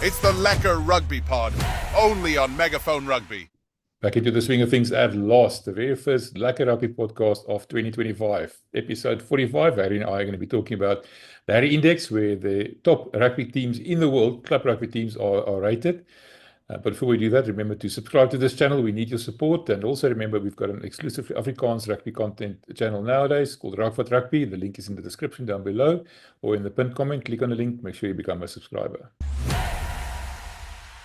It's the Lekker Rugby Pod, only on Megaphone Rugby. Back into the swing of things at last, the very first Lekker Rugby podcast of 2025, episode 45. Harry and I are going to be talking about the Harry Index, where the top rugby teams in the world, club rugby teams, are rated. But before we do that, remember to subscribe to this channel. We need your support. And also remember, we've got an exclusive Afrikaans rugby content channel nowadays called Rockford Rugby. The link is in the description down below or in the pinned comment. Click on the link. Make sure you become a subscriber.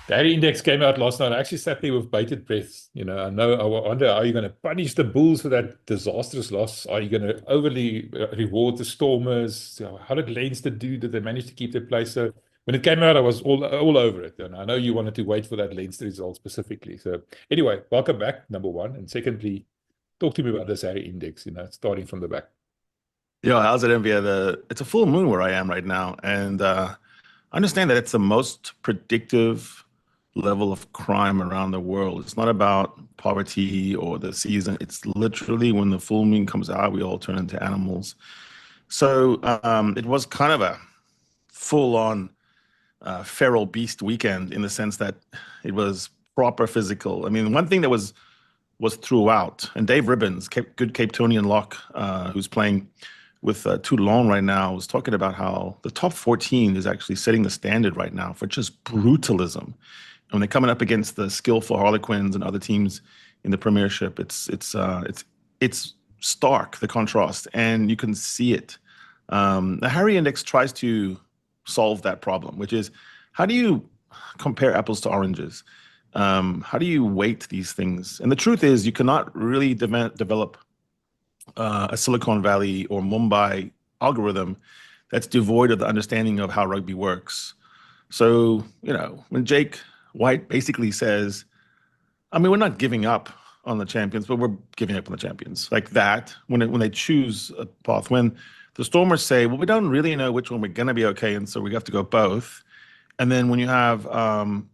The Harry Index came out last night. I actually sat there with bated breath. I wonder, are you going to punish the Bulls for that disastrous loss? Are you going to overly reward the Stormers? How did Leinster do? Did they manage to keep their place? So when it came out, I was all over it. And I know you wanted to wait for that Leinster result specifically. So anyway, welcome back, number one. And secondly, talk to me about this Harry Index, starting from the back. Yo, how's it, Envia? It's a full moon where I am right now. And I understand that it's the most predictive level of crime around the world. It's not about poverty or the season. It's literally when the full moon comes out, we all turn into animals. So it was kind of a full-on feral beast weekend in the sense that it was proper physical. I mean, one thing that was throughout, and Dave Ribbons, good Cape Townian lock, who's playing with Toulon right now, was talking about how the top 14 is actually setting the standard right now for just brutalism. When they're coming up against the skillful Harlequins and other teams in the Premiership, it's stark, the contrast, and you can see it. The Harry Index tries to solve that problem, which is, how do you compare apples to oranges? How do you weight these things? And the truth is, you cannot really develop a Silicon Valley or Mumbai algorithm that's devoid of the understanding of how rugby works. So, when Jake White basically says, we're not giving up on the champions, but we're giving up on the champions. Like that, when they choose a path. When the Stormers say, well, we don't really know which one we're going to be okay, and so we have to go both. And then when you have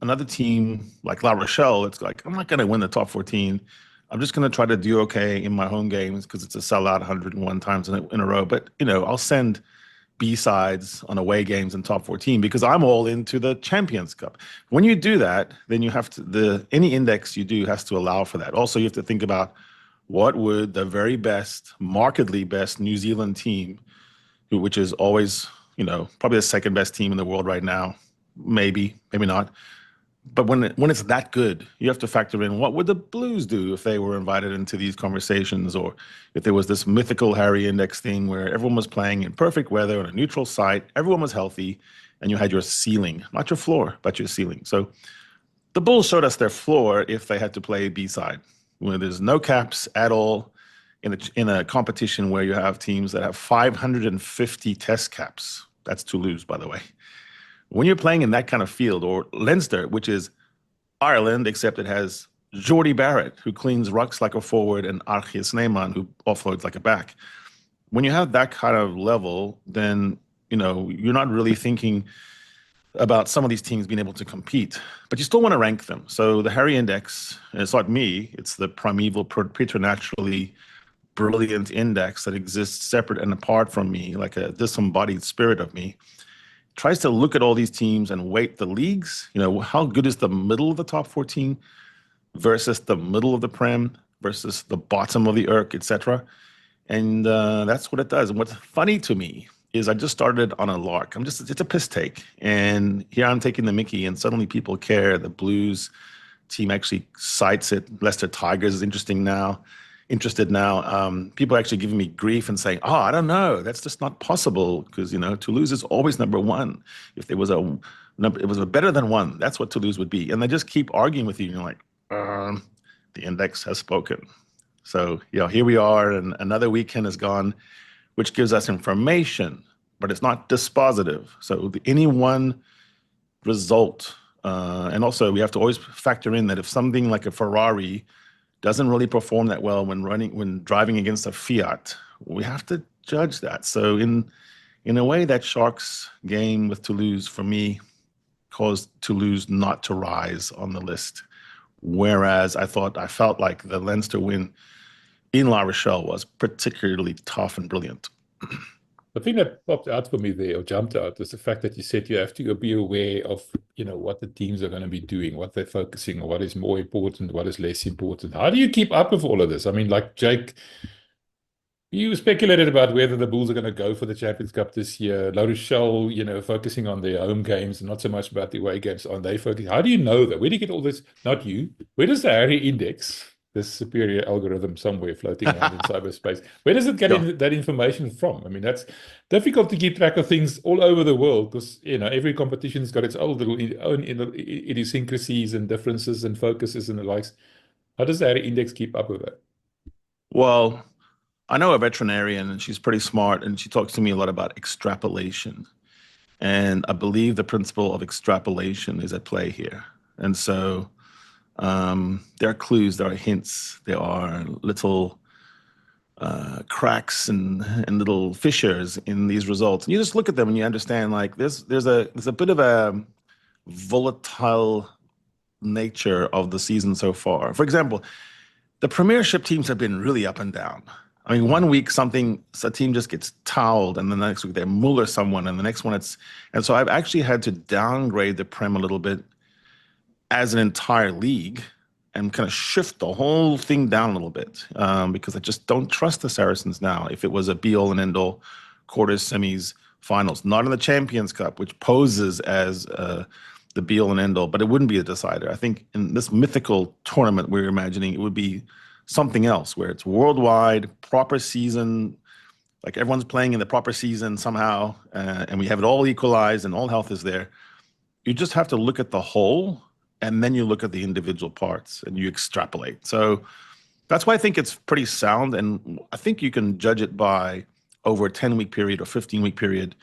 another team like La Rochelle, it's like, I'm not going to win the top 14. I'm just going to try to do okay in my home games because it's a sellout 101 times in a row. But, I'll send B-sides on away games in top 14 because I'm all into the Champions Cup. When you do that, then you have to, any index you do has to allow for that. Also, you have to think about what would the very best, markedly best New Zealand team, which is always, probably the second best team in the world right now, maybe not. But when it's that good, you have to factor in what would the Blues do if they were invited into these conversations, or if there was this mythical Harry Index thing where everyone was playing in perfect weather on a neutral site, everyone was healthy, and you had your ceiling, not your floor, but your ceiling. So the Bulls showed us their floor if they had to play B-side, where there's no caps at all in a competition where you have teams that have 550 test caps. That's Toulouse, by the way. When you're playing in that kind of field, or Leinster, which is Ireland, except it has Jordy Barrett, who cleans rucks like a forward, and Archie Snyman, who offloads like a back. When you have that kind of level, then, you're not really thinking about some of these teams being able to compete, but you still want to rank them. So the Harry Index, and it's not me, it's the primeval, preternaturally brilliant index that exists separate and apart from me, like a disembodied spirit of me, tries to look at all these teams and weight the leagues. How good is the middle of the top 14 versus the middle of the Prem versus the bottom of the ERC, etc. And that's what it does. And what's funny to me is I just started on a lark. It's a piss take. And here I'm taking the mickey, and suddenly people care. The Blues team actually cites it. Leicester Tigers is interested now. People are actually giving me grief and saying, I don't know, that's just not possible because, Toulouse is always number one. If there was it was a better than one, that's what Toulouse would be. And they just keep arguing with you. And you're like, the index has spoken. So, here we are, and another weekend is gone, which gives us information, but it's not dispositive. So any one result, and also we have to always factor in that if something like a Ferrari doesn't really perform that well when driving against a Fiat, we have to judge that. So in a way, that Sharks game with Toulouse, for me, caused Toulouse not to rise on the list. Whereas I felt like the Leinster win in La Rochelle was particularly tough and brilliant. The thing that popped out for me there or jumped out was the fact that you said you have to be aware of, what the teams are going to be doing, what they're focusing on, what is more important, what is less important. How do you keep up with all of this? I mean, like Jake, you speculated about whether the Bulls are going to go for the Champions Cup this year. Rochelle, focusing on their home games and not so much about the away games. On they focus. How do you know that? Where do you get all this? Not you. Where does the Harry Index, this superior algorithm somewhere floating around in cyberspace, where does it get that information from? I mean, that's difficult to keep track of things all over the world because, every competition's got its own little own idiosyncrasies and differences and focuses and the likes. How does the Harry Index keep up with that? Well, I know a veterinarian, and she's pretty smart, and she talks to me a lot about extrapolation. And I believe the principle of extrapolation is at play here. And so there are clues, there are hints, there are little cracks and little fissures in these results. And you just look at them and you understand, like, there's a bit of a volatile nature of the season so far. For example, the Premiership teams have been really up and down. I mean, one week a team just gets toweled, and then the next week they muller someone, and the next one and so I've actually had to downgrade the Prem a little bit as an entire league and kind of shift the whole thing down a little bit because I just don't trust the Saracens now. If it was a be-all and end-all, quarters, semis, finals, not in the Champions Cup, which poses as the be-all and end-all, but it wouldn't be a decider. I think in this mythical tournament we're imagining, it would be something else where it's worldwide, proper season, like everyone's playing in the proper season somehow, and we have it all equalized and all health is there. You just have to look at the whole, and then you look at the individual parts and you extrapolate. So that's why I think it's pretty sound, and I think you can judge it by over a 10-week period or 15-week period,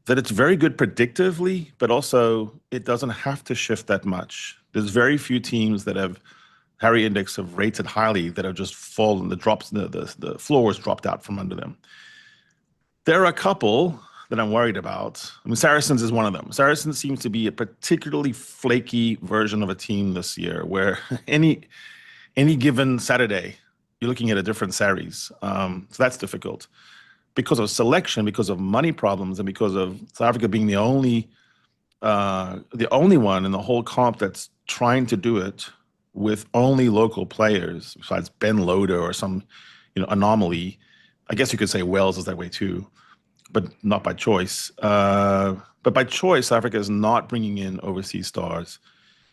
that it's very good predictively, but also it doesn't have to shift that much. There's very few teams that have Harry Index have rated highly that have just fallen, the floors dropped out from under them. There are a couple that I'm worried about. I mean, Saracens is one of them. Saracens seems to be a particularly flaky version of a team this year where any given Saturday, you're looking at a different series. So that's difficult because of selection, because of money problems, and because of South Africa being the only one in the whole comp that's trying to do it with only local players, besides Ben Loader or some, anomaly. I guess you could say Wales is that way too, but not by choice. But by choice, Africa is not bringing in overseas stars,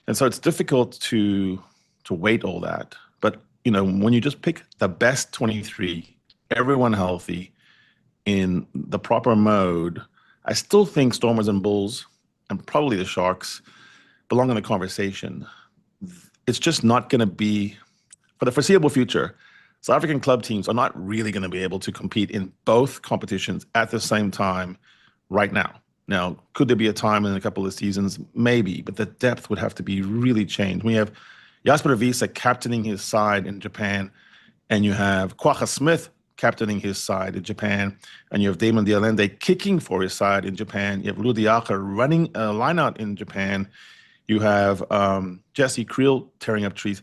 and so it's difficult to weight all that. But when you just pick the best 23, everyone healthy, in the proper mode, I still think Stormers and Bulls, and probably the Sharks, belong in the conversation. It's just not going to be, for the foreseeable future, South African club teams are not really going to be able to compete in both competitions at the same time right now. Now, could there be a time in a couple of seasons? Maybe, but the depth would have to be really changed. We have Jasper Visa captaining his side in Japan, and you have Kwagga Smith captaining his side in Japan, and you have Damon Dialende kicking for his side in Japan. You have Ludiaka running a lineout in Japan. You have Jesse Creel tearing up trees.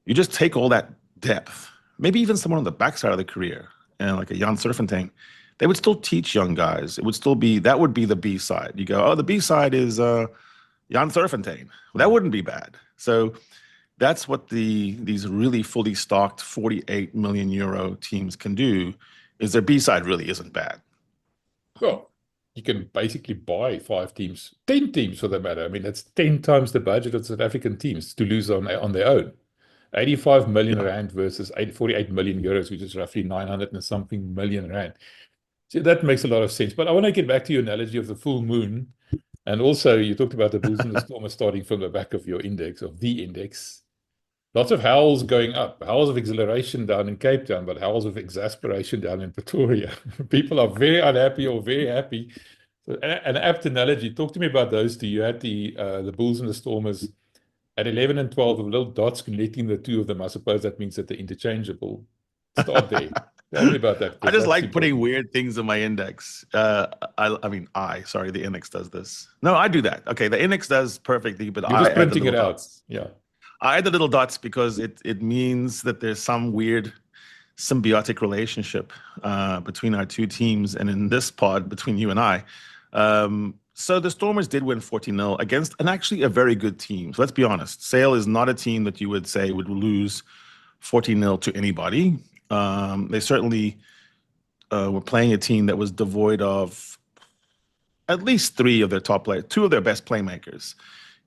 You just take all that depth, maybe even someone on the backside of the career, and like a Jan Surfentang, they would still teach young guys. It would still be, that would be the B side. You go, oh, the B side is Jan Surfentang. Well, that wouldn't be bad. So that's what these really fully stocked 48 million euro teams can do, is their B side really isn't bad. Well, you can basically buy 5 teams, 10 teams for that matter. I mean, that's 10 times the budget of South African teams to lose on their own. 85 million rand versus 48 million euros, which is roughly 900 and something million rand. So that makes a lot of sense. But I want to get back to your analogy of the full moon. And also, you talked about the Bulls and the Stormers starting from the back of your index, of the index. Lots of howls going up, howls of exhilaration down in Cape Town, but howls of exasperation down in Pretoria. People are very unhappy or very happy. So, an apt analogy. Talk to me about those two. You had the Bulls and the Stormers at 11 and 12, with little dots connecting the two of them. I suppose that means that they're interchangeable. Start there. Tell me about that. I just like putting weird things in my index. Sorry, the index does this. No, I do that. Okay, the index does perfectly, but You're just printing it out. Yeah. I add the little dots because it means that there's some weird symbiotic relationship between our two teams, and in this pod between you and I. So the Stormers did win 14-0 against actually a very good team. So let's be honest. Sale is not a team that you would say would lose 14-0 to anybody. They certainly were playing a team that was devoid of at least three of their top players, two of their best playmakers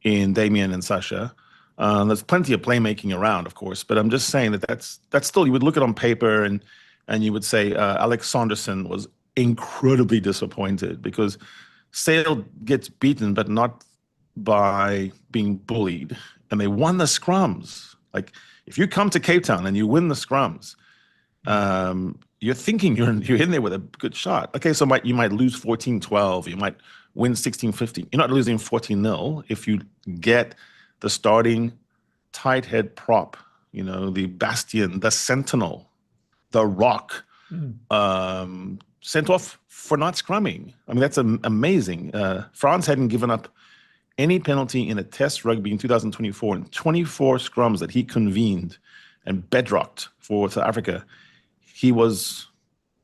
in Damien and Sasha. There's plenty of playmaking around, of course, but I'm just saying that's still, you would look at it on paper and you would say Alex Saunderson was incredibly disappointed because Sale gets beaten, but not by being bullied. And they won the scrums. Like, if you come to Cape Town and you win the scrums, you're thinking you're in there with a good shot. Okay, so you might lose 14-12. You might win 16-15. You're not losing 14-0 if you get the starting tight head prop, the bastion, the sentinel, the rock, sent off for not scrumming. I mean, that's amazing. France hadn't given up any penalty in a test rugby in 2024 in 24 scrums that he convened and bedrocked for South Africa. He was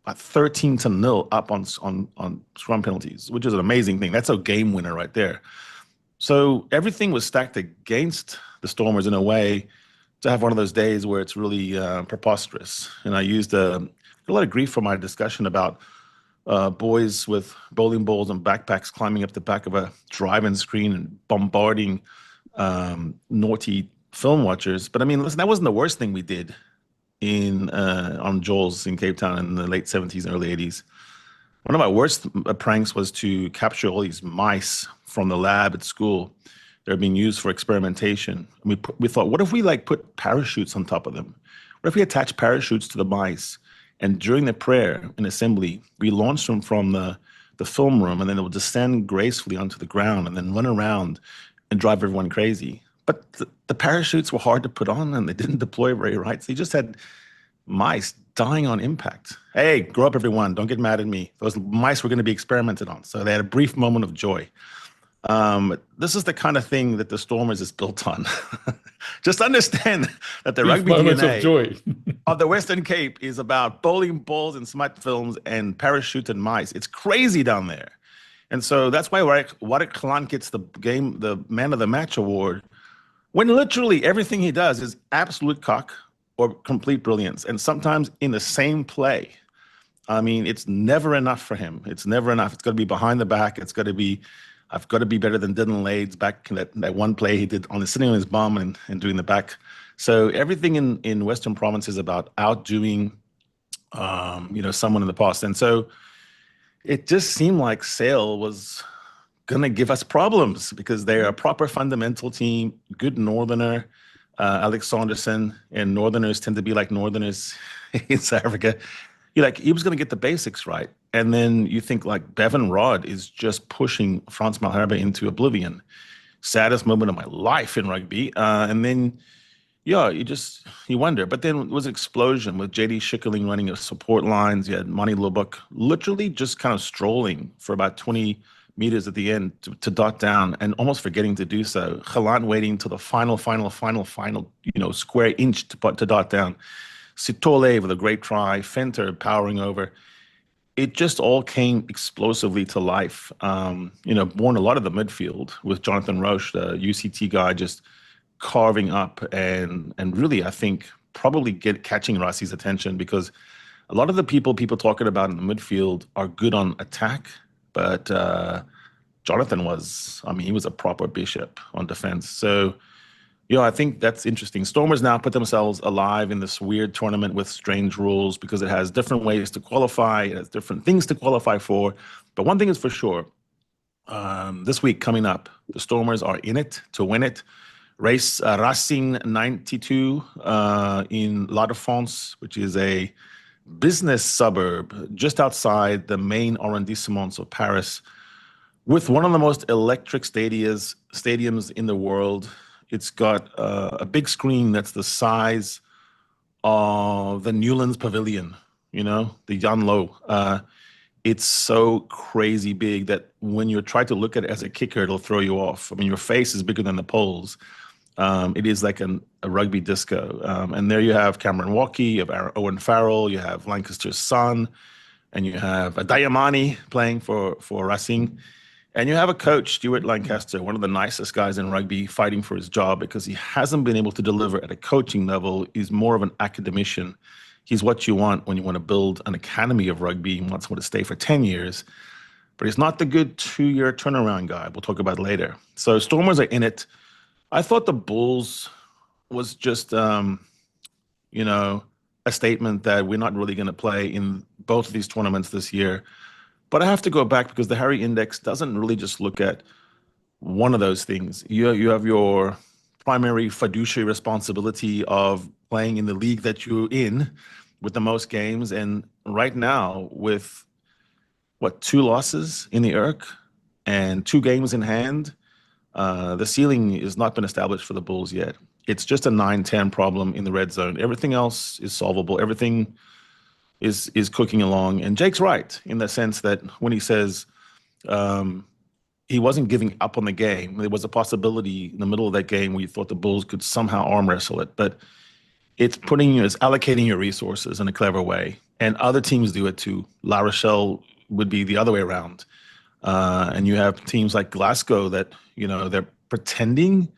13-0 up on scrum penalties, which is an amazing thing. That's a game winner right there. So everything was stacked against the Stormers in a way to have one of those days where it's really preposterous. And I used a lot of grief for my discussion about boys with bowling balls and backpacks climbing up the back of a drive-in screen and bombarding naughty film watchers. But I mean, listen, that wasn't the worst thing we did on Joel's in Cape Town in the late 70s and early 80s. One of my worst pranks was to capture all these mice from the lab at school. They're being used for experimentation. We thought, what if we put parachutes on top of them? What if we attach parachutes to the mice? And during the prayer in assembly, we launched them from the film room, and then they would descend gracefully onto the ground and then run around and drive everyone crazy. But the parachutes were hard to put on, and they didn't deploy very right. So you just had mice dying on impact. Hey, grow up, everyone. Don't get mad at me. Those mice were going to be experimented on. So they had a brief moment of joy. This is the kind of thing that the Stormers is built on. Just understand that the rugby DNA of the Western Cape is about bowling balls and smut films and parachuted mice. It's crazy down there. And so that's why Warwick Klan gets the Man of the Match award, when literally everything he does is absolute cock or complete brilliance, and sometimes in the same play. I mean, it's never enough for him. It's never enough. It's got to be behind the back. It's got to be, I've got to be better than Dylan Lades back in that one play he did sitting on his bum and doing the back. So everything in Western Province is about outdoing, someone in the past. And so it just seemed like Sale was going to give us problems because they're a proper fundamental team, good Northerner, Alex Saunderson, and Northerners tend to be like Northerners in South Africa. He was going to get the basics right. And then you think Bevan Rod is just pushing Frans Malherbe into oblivion. Saddest moment of my life in rugby. And then, you wonder. But then it was an explosion with JD Schikkeling running support lines. You had Mani Lubbock literally just kind of strolling for about 20 meters at the end to dot down and almost forgetting to do so. Galant waiting till the final, square inch to dot down. Sitole with a great try. Fenter powering over. It just all came explosively to life. Born a lot of the midfield with Jonathan Roche, the UCT guy, just carving up and really, I think, probably catching Rassie's attention, because a lot of the people talking about in the midfield are good on attack, but Jonathan he was a proper bishop on defense. So, I think that's interesting. Stormers now put themselves alive in this weird tournament with strange rules because it has different ways to qualify. It has different things to qualify for. But one thing is for sure, this week coming up, the Stormers are in it to win it. Race Racing 92 in La Défense, which is a business suburb just outside the main arrondissements of Paris, with one of the most electric stadiums in the world. It's got a big screen that's the size of the Newlands Pavilion, the Jan Lo. It's so crazy big that when you try to look at it as a kicker, it'll throw you off. I mean, your face is bigger than the poles. It is like a rugby disco. And there you have Cameron Walkie, you have Owen Farrell, you have Lancaster's son, and you have Diamani playing for Racing. And you have a coach, Stuart Lancaster, one of the nicest guys in rugby, fighting for his job because he hasn't been able to deliver at a coaching level. He's more of an academician. He's what you want when you want to build an academy of rugby. You want someone to stay for 10 years. But he's not the good 2-year turnaround guy. We'll talk about it later. So Stormers are in it. I thought the Bulls was just, a statement that we're not really going to play in both of these tournaments this year. But I have to go back because the Harry Index doesn't really just look at one of those things. You have your primary fiduciary responsibility of playing in the league that you're in with the most games. And right now, with 2 losses in the ERC and 2 games in hand, the ceiling has not been established for the Bulls yet. It's just a 9-10 problem in the red zone. Everything else is solvable. Everything is cooking along. And Jake's right in the sense that when he says he wasn't giving up on the game, there was a possibility in the middle of that game where you thought the Bulls could somehow arm wrestle it. But it's allocating your resources in a clever way. And other teams do it too. La Rochelle would be the other way around. And you have teams like Glasgow that, they're pretending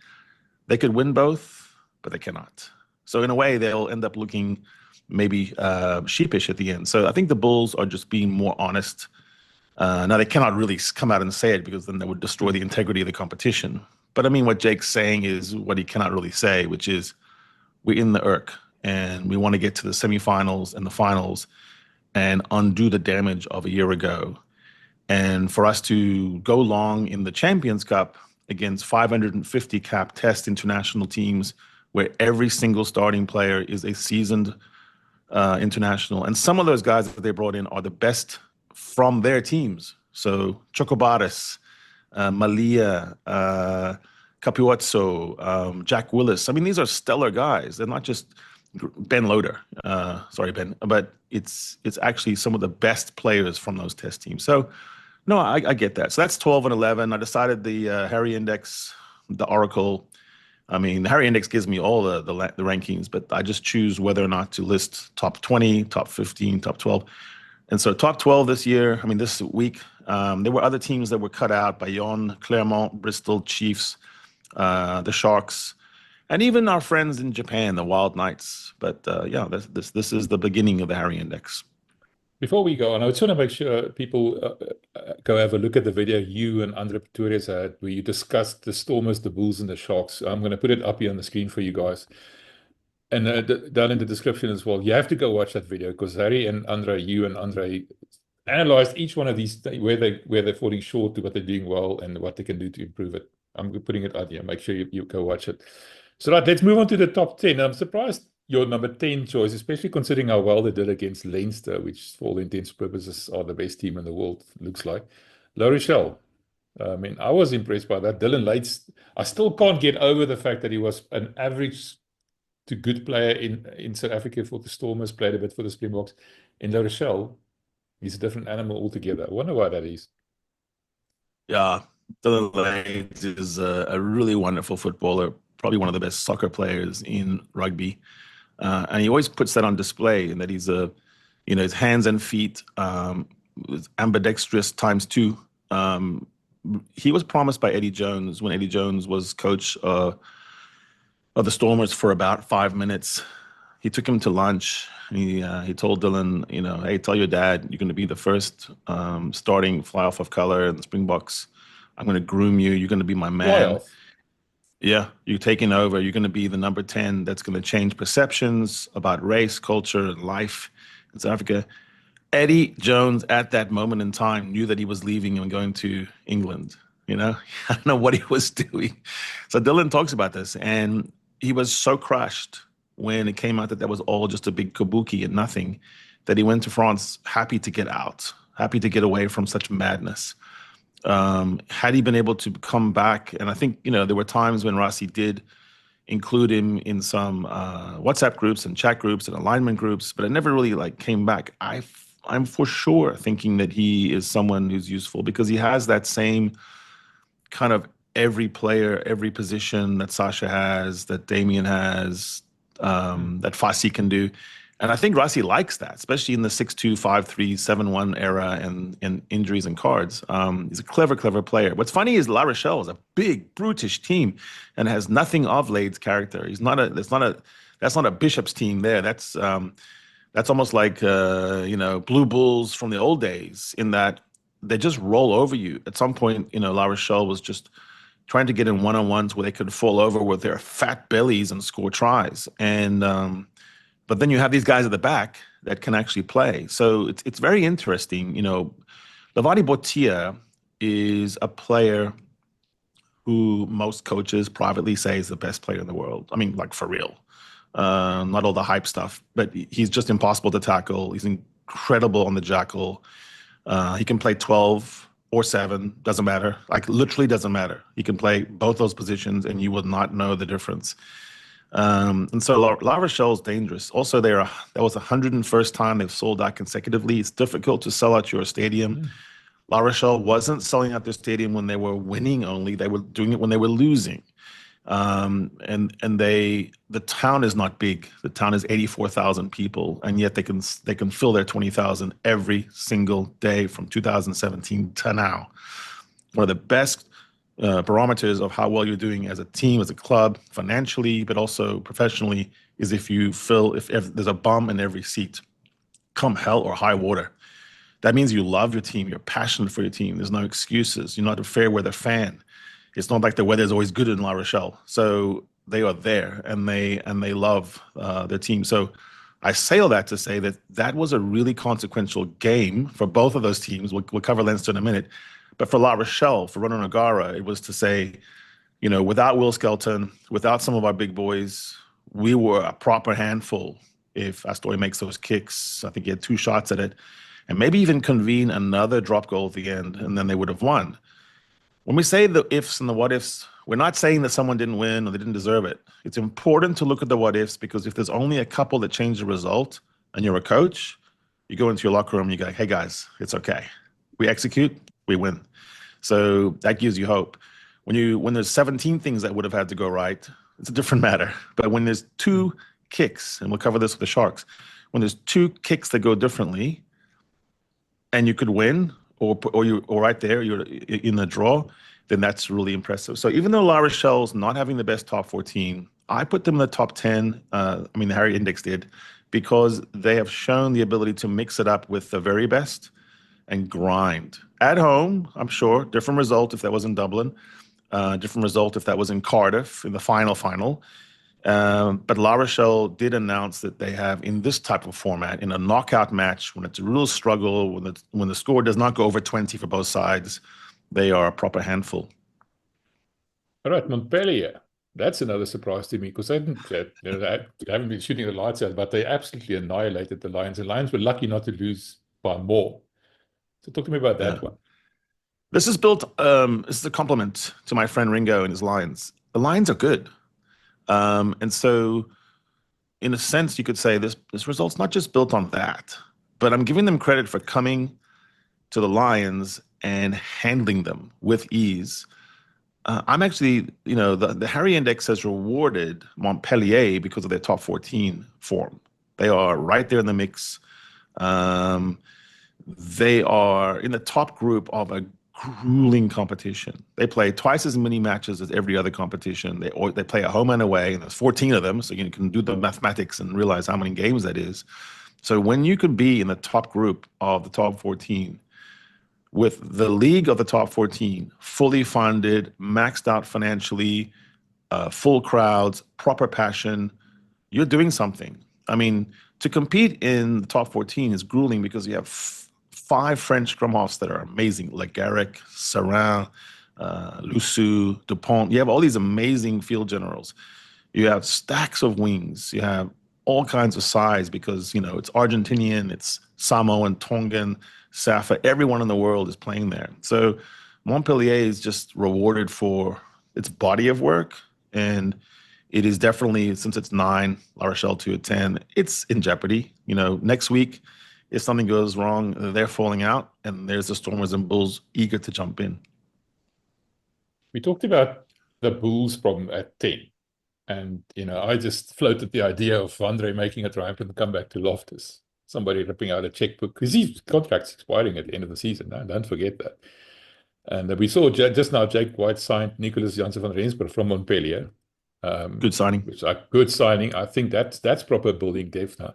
they could win both, but they cannot. So in a way, they'll end up looking maybe sheepish at the end. So I think the Bulls are just being more honest. Now, they cannot really come out and say it because then they would destroy the integrity of the competition. But I mean, what Jake's saying is what he cannot really say, which is we're in the ERC and we want to get to the semifinals and the finals and undo the damage of a year ago. And for us to go long in the Champions Cup against 550 cap test international teams where every single starting player is a seasoned international. And some of those guys that they brought in are the best from their teams. So Chocobaris, Malia, Capuozzo, Jack Willis. I mean, these are stellar guys. They're not just Ben Loader. Sorry, Ben. But it's actually some of the best players from those test teams. So, no, I get that. So that's 12 and 11. I decided the Harry Index, the Oracle. I mean, the Harry Index gives me all the rankings, but I just choose whether or not to list top 20, top 15, top 12. And so top 12 this year, I mean, this week, there were other teams that were cut out: Bayonne, Clermont, Bristol, Chiefs, the Sharks, and even our friends in Japan, the Wild Knights. But this is the beginning of the Harry Index. Before we go on, I just want to make sure people go have a look at the video you and Andre Pretorius had where you discussed the Stormers, the Bulls, and the Sharks. I'm going to put it up here on the screen for you guys. And down in the description as well. You have to go watch that video because Harry and Andre, you and Andre, analyzed each one of these, where they're falling short to what they're doing well and what they can do to improve it. I'm putting it out here. Make sure you go watch it. So let's move on to the top 10. I'm surprised your number 10 choice, especially considering how well they did against Leinster, which for all intents and purposes are the best team in the world, looks like. La Rochelle. I mean, I was impressed by that. Dylan Lates, I still can't get over the fact that he was an average to good player in South Africa for the Stormers, played a bit for the Springboks. In La Rochelle, he's a different animal altogether. I wonder why that is. Yeah, Dylan Lates is a really wonderful footballer, probably one of the best soccer players in rugby. And he always puts that on display, in that he's his hands and feet, ambidextrous times 2. He was promised by Eddie Jones when Eddie Jones was coach of the Stormers for about 5 minutes. He took him to lunch. He told Dylan, hey, tell your dad you're going to be the first starting fly-off of color in the Springboks. I'm going to groom you. You're going to be my man. Fly-off. Yeah, you're taking over. You're going to be the number 10 that's going to change perceptions about race, culture, and life in South Africa. Eddie Jones, at that moment in time, knew that he was leaving and going to England. I don't know what he was doing. So Dylan talks about this, and he was so crushed when it came out that was all just a big kabuki and nothing, that he went to France happy to get out, happy to get away from such madness. Had he been able to come back, and I think, there were times when Rassie did include him in some WhatsApp groups and chat groups and alignment groups, but it never really came back. I'm for sure thinking that he is someone who's useful because he has that same kind of every player, every position that Sasha has, that Damien has, that Fassi can do. And I think Rassie likes that, especially in the 6-2, 5-3, 7-1 era and injuries and cards. He's a clever, clever player. What's funny is La Rochelle is a big, brutish team and has nothing of Lade's character. That's not a Bishop's team there. That's almost like Blue Bulls from the old days, in that they just roll over you. At some point, La Rochelle was just trying to get in one-on-ones where they could fall over with their fat bellies and score tries. And but then you have these guys at the back that can actually play. So it's very interesting. Lavadi Botia is a player who most coaches privately say is the best player in the world. I mean, like, for real. Not all the hype stuff, but he's just impossible to tackle. He's incredible on the jackal. He can play 12 or 7, doesn't matter. Like, literally doesn't matter. He can play both those positions and you would not know the difference. And so La Rochelle is dangerous. Also, that was the 101st time they've sold out consecutively. It's difficult to sell out your stadium. La Rochelle wasn't selling out their stadium when they were winning only. They were doing it when they were losing. And the town is not big. The town is 84,000 people, and yet they can fill their 20,000 every single day from 2017 to now. One of the best barometers of how well you're doing as a team, as a club, financially, but also professionally, is if there's a bum in every seat, come hell or high water. That means you love your team. You're passionate for your team. There's no excuses. You're not a fair weather fan. It's not like the weather is always good in La Rochelle. So they are there, and they love their team. So I say all that to say that was a really consequential game for both of those teams. We'll cover Leinster in a minute. But for La Rochelle, for Ronan O'Gara, it was to say, without Will Skelton, without some of our big boys, we were a proper handful. If Astori makes those kicks, I think he had 2 shots at it, and maybe even convene another drop goal at the end, and then they would have won. When we say the ifs and the what ifs, we're not saying that someone didn't win or they didn't deserve it. It's important to look at the what ifs, because if there's only a couple that change the result and you're a coach, you go into your locker room and you go, hey guys, it's okay. We execute, we win. So that gives you hope. When there's 17 things that would have had to go right, it's a different matter. But when there's 2 kicks, and we'll cover this with the Sharks, when there's 2 kicks that go differently and you could win, or right there, you're in the draw, then that's really impressive. So even though La Rochelle's not having the best top 14, I put them in the top 10. The Harry Index did, because they have shown the ability to mix it up with the very best and grind. At home, I'm sure, different result if that was in Dublin, different result if that was in Cardiff in the final. But La Rochelle did announce that they have, in this type of format, in a knockout match, when it's a real struggle, when the score does not go over 20 for both sides, they are a proper handful. All right, Montpellier. That's another surprise to me, because they haven't been shooting the lights out, but they absolutely annihilated the Lions. The Lions were lucky not to lose by more. So talk to me about that one. This is a compliment to my friend Ringo and his Lions. The Lions are good. And so, in a sense, you could say this result's not just built on that, but I'm giving them credit for coming to the Lions and handling them with ease. I'm actually, the Harry Index has rewarded Montpellier because of their top 14 form. They are right there in the mix. They are in the top group of a grueling competition. They play twice as many matches as every other competition. They play at home and away, and there's 14 of them, so you can do the mathematics and realize how many games that is. So when you could be in the top group of the top 14, with the league of the top 14, fully funded, maxed out financially, full crowds, proper passion, you're doing something. I mean, to compete in the top 14 is grueling, because you have 5 French scrum halves that are amazing, like Garrick, Sarin, Lussou, Dupont. You have all these amazing field generals. You have stacks of wings. You have all kinds of size, because, it's Argentinian, it's Samoan, Tongan, Safa. Everyone in the world is playing there. So Montpellier is just rewarded for its body of work. And it is definitely, since it's 9, La Rochelle 2 at 10, it's in jeopardy. Next week, if something goes wrong, they're falling out, and there's the Stormers and Bulls eager to jump in. We talked about the Bulls problem at 10. And, I just floated the idea of Andre making a triumphant comeback to Loftus. Somebody ripping out a checkbook because his contract's expiring at the end of the season. No, don't forget that. And we saw just now Jake White signed Nicolas Janssen van Rensburg from Montpellier. Good signing. Which is a good signing. I think that's proper building depth now.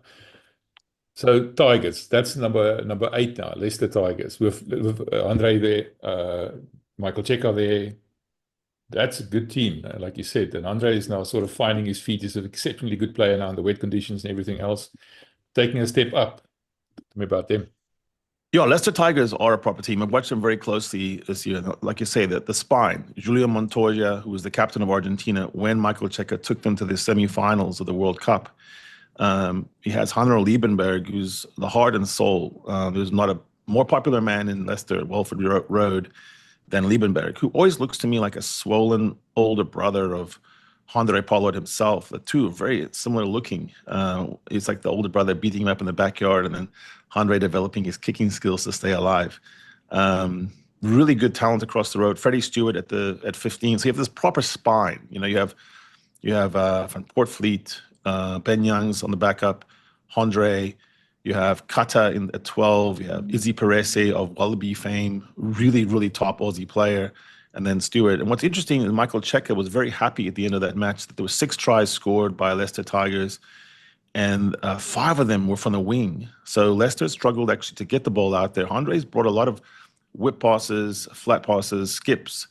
So Tigers, that's number 8 now. Leicester Tigers with Andre there, Michael Cheika there. That's a good team, like you said. And Andre is now sort of finding his feet. He's an exceptionally good player now in the wet conditions and everything else, taking a step up. Tell me about them. Yeah, Leicester Tigers are a proper team. I've watched them very closely this year. Like you say, the spine, Julio Montoya, who was the captain of Argentina when Michael Cheika took them to the semifinals of the World Cup. He has Hanno Liebenberg, who's the heart and soul. There's not a more popular man in Leicester, Welford Road, than Liebenberg, who always looks to me like a swollen older brother of Andre Pollard himself. The two are very similar looking. It's like the older brother beating him up in the backyard and then Andre developing his kicking skills to stay alive. Really good talent across the road. Freddie Stewart at 15. So you have this proper spine. You have from Port Fleet, Ben Youngs on the backup, Andre. You have Kata at 12. You have Izzy Perese of Wallaby fame, really, really top Aussie player, and then Stewart. And what's interesting is Michael Cheika was very happy at the end of that match that there were 6 tries scored by Leicester Tigers, and 5 of them were from the wing. So Leicester struggled actually to get the ball out there. Andre's brought a lot of whip passes, flat passes, skips,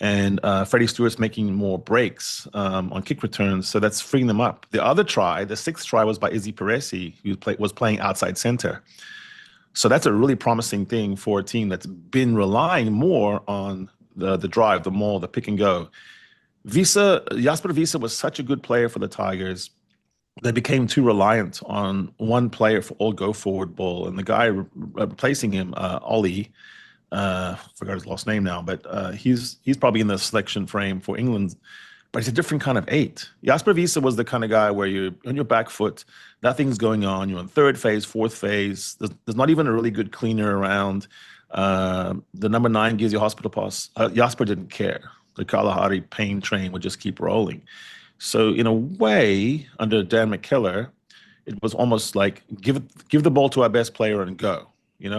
and Freddie Stewart's making more breaks on kick returns, so that's freeing them up. The other try, the 6th try, was by Izzy Peresi, who was playing outside center. So that's a really promising thing for a team that's been relying more on the drive, the maul, the pick and go. Jasper Wiese was such a good player for the Tigers. They became too reliant on one player for all go-forward ball, and the guy replacing him, Ollie, forgot his last name now, but he's probably in the selection frame for England, but he's a different kind of 8. Jasper Wiese was the kind of guy where you're on your back foot, nothing's going on, you're in 3rd phase, 4th phase, there's not even a really good cleaner around. The number 9 gives you a hospital pass. Jasper didn't care. The Kalahari pain train would just keep rolling. So in a way, under Dan McKellar, it was almost like give the ball to our best player and go.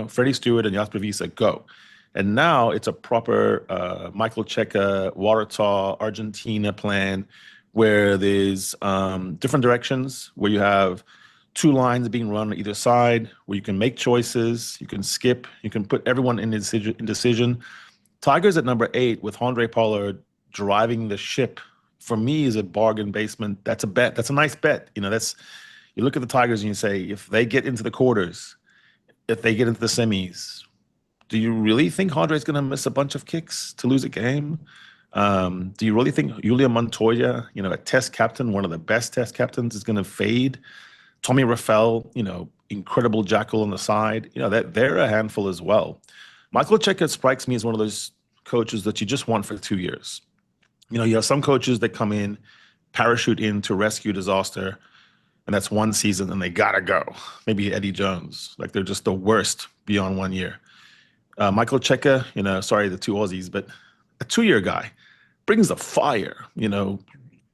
Freddie Stewart and Jasper Wiese, go. And now it's a proper Michael Cheika, Waratah, Argentina plan where there's different directions, where you have 2 lines being run on either side, where you can make choices, you can skip, you can put everyone in indecision. Tigers at number 8 with Andre Pollard driving the ship, for me, is a bargain basement. That's a bet. That's a nice bet. You look at the Tigers and you say, if they get into the quarters, if they get into the semis, do you really think Andre's going to miss a bunch of kicks to lose a game? Do you really think Julio Montoya, a test captain, one of the best test captains, is going to fade? Tommy Rafael, incredible jackal on the side, they're a handful as well. Michael Cheika strikes me as one of those coaches that you just want for 2 years. You have some coaches that come in, parachute in to rescue disaster, and that's 1 season and they gotta go. Maybe Eddie Jones, like they're just the worst beyond 1 year. Michael Cheika, sorry, the 2 Aussies, but a 2-year guy brings the fire.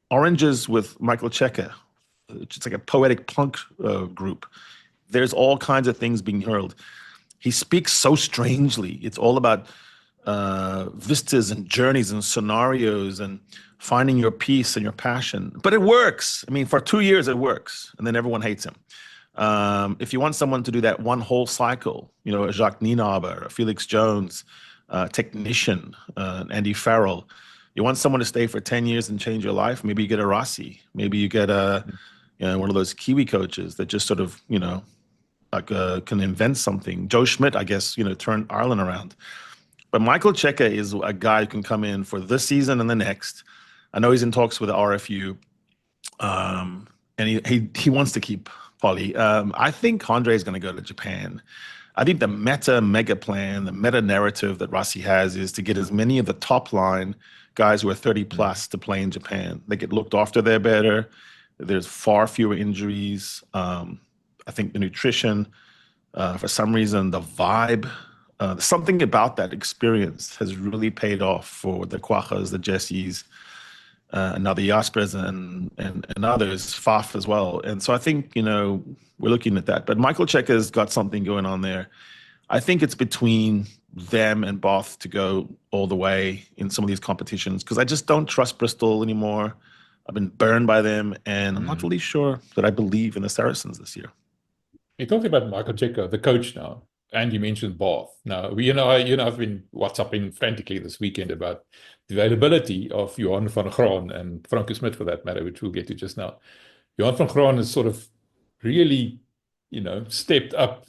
Oranges with Michael Cheika, it's like a poetic punk group. There's all kinds of things being hurled. He speaks so strangely. It's all about vistas and journeys and scenarios and finding your peace and your passion. But it works. For 2 years, it works. And then everyone hates him. If you want someone to do that one whole cycle, a Jacques Nienaber, a Felix Jones, technician, Andy Farrell, you want someone to stay for 10 years and change your life, maybe you get a Rassie. Maybe you get one of those Kiwi coaches that just sort of, can invent something. Joe Schmidt, I guess, turned Ireland around. But Michael Cheika is a guy who can come in for this season and the next. I know he's in talks with the RFU, and he wants to keep Polly. I think Andre is going to go to Japan. I think the mega plan, the meta narrative that Rassie has is to get as many of the top line guys who are 30 plus to play in Japan. They get looked after there better. There's far fewer injuries. I think the nutrition, for some reason, the vibe something about that experience has really paid off for the Kwachas, the Jessies, and now the Jaspers and others, Faf as well. And so I think, we're looking at that. But Michael Checker's got something going on there. I think it's between them and Bath to go all the way in some of these competitions, because I just don't trust Bristol anymore. I've been burned by them, and I'm not really sure that I believe in the Saracens this year. You're talking about Michael Checker, the coach now, and you mentioned Bath. Now, I've been WhatsApping frantically this weekend about the availability of Johan van Graan and Franco Smit, for that matter, which we'll get to just now. Johan van Graan has sort of really, stepped up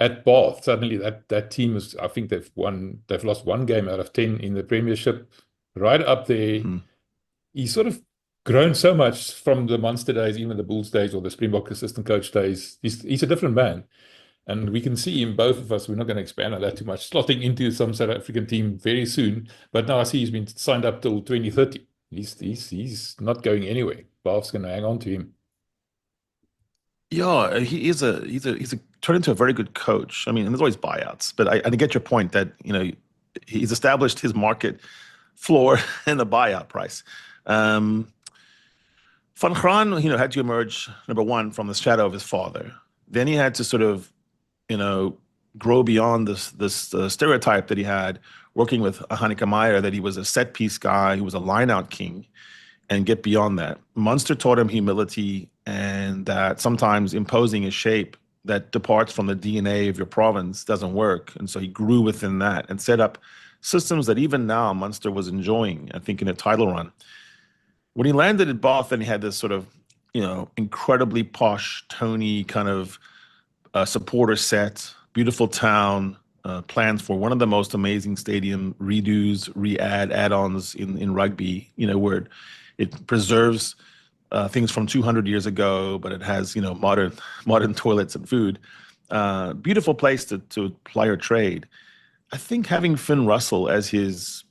at Bath. Suddenly that team is, I think they've lost 1 game out of 10 in the Premiership, right up there. He's sort of grown so much from the Munster days, even the Bulls days or the Springbok assistant coach days. He's a different man. And we can see him, both of us, we're not going to expand on that too much, slotting into some South African team very soon. But now I see he's been signed up till 2030. He's not going anywhere. Bath's going to hang on to him. Yeah, he's turned into a very good coach. I mean, and there's always buyouts, but I get your point that, he's established his market floor and the buyout price. Van Graan, had to emerge, number one, from the shadow of his father. Then he had to sort of, grow beyond this stereotype that he had working with Hanneke Meyer, that he was a set piece guy, he was a line-out king, and get beyond that. Munster taught him humility, and that sometimes imposing a shape that departs from the DNA of your province doesn't work. And so he grew within that and set up systems that even now Munster was enjoying, I think, in a title run. When he landed at Bath, and he had this sort of, incredibly posh, Tony kind of supporter set, beautiful town, plans for one of the most amazing stadium redos, add-ons in rugby, where it preserves things from 200 years ago, but it has, modern toilets and food. Beautiful place to ply your trade. I think having Finn Russell as his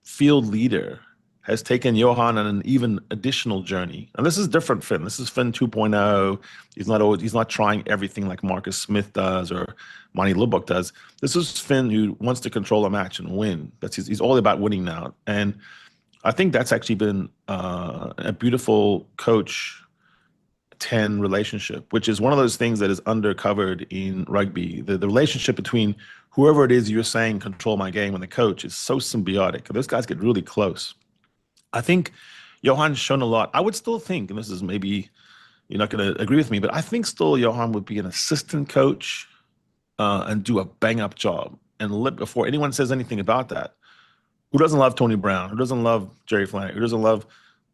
field leader has taken Johan on an even additional journey. And this is different Finn. This is Finn 2.0. He's not trying everything like Marcus Smith does or Monty Lubbock does. This is Finn who wants to control a match and win. He's all about winning now. And I think that's actually been a beautiful coach 10 relationship, which is one of those things that is undercovered in rugby. The relationship between whoever it is you're saying control my game and the coach is so symbiotic. Those guys get really close. I think Johan's shown a lot. I would still think, and this is maybe you're not going to agree with me, but I think still Johan would be an assistant coach and do a bang-up job. And before anyone says anything about that, who doesn't love Tony Brown? Who doesn't love Jerry Flanagan? Who doesn't love,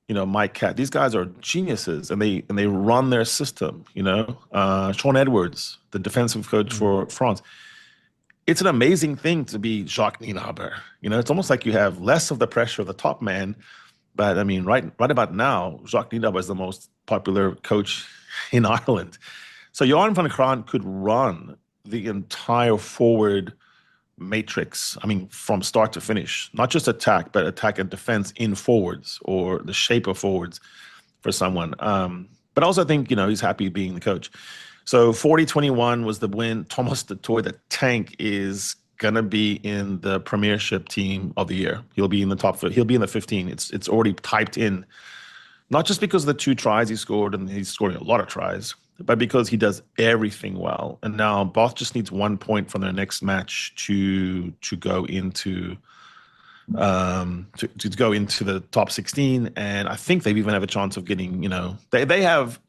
Mike Catt? These guys are geniuses, and they run their system. Sean Edwards, the defensive coach for France. It's an amazing thing to be Jacques Nienaber. It's almost like you have less of the pressure of the top man. But I mean, right about now, Jacques Nienaber is the most popular coach in Ireland. So Johan van Graan could run the entire forward matrix, from start to finish, not just attack, but attack and defense in forwards or the shape of forwards for someone. But also I think, he's happy being the coach. So 40-21 was the win. Thomas du Toit, the tank, is going to be in the Premiership team of the year. He'll be in the top. He'll be in the 15. It's already typed in, not just because of the 2 tries he scored, and he's scoring a lot of tries, but because he does everything well. And now Bath just needs 1 point from their next match to go into to go into the top 16. And I think they even have a chance of getting, they have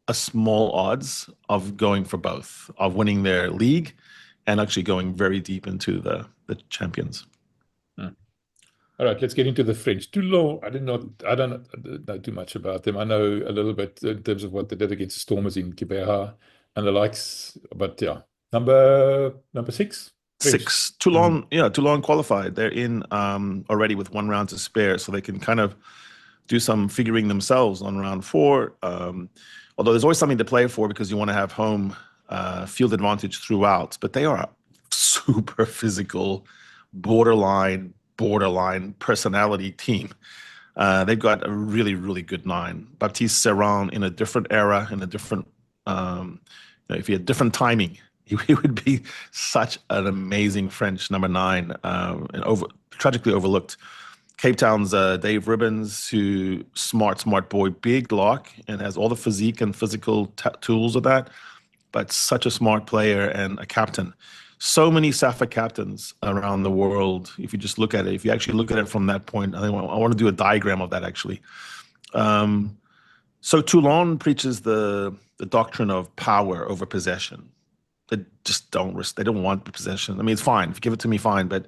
a small odds of going for both, of winning their league and actually going very deep into the champions. All right, let's get into the French. Toulon, I don't know too much about them. I know a little bit in terms of what they did against the Stormers in Quebec and the likes. But yeah, number 6. French. 6. Toulon, Toulon qualified. They're in already with 1 round to spare, so they can kind of do some figuring themselves on round 4. Although there's always something to play for because you want to have home field advantage throughout. But they are a super physical, borderline personality team. They've got a really, really good 9. Baptiste Serran in a different era, in a different, if he had different timing, He would be such an amazing French number 9, and tragically overlooked. Cape Town's Dave Ribbons, who smart boy, big lock, and has all the physique and physical tools of that, but such a smart player and a captain. So many SAFA captains around the world. If you just look at it, if you actually look at it from that point, I want to do a diagram of that actually. So Toulon preaches the doctrine of power over possession. They just they don't want the possession. I mean, it's fine. If you give it to me, fine. But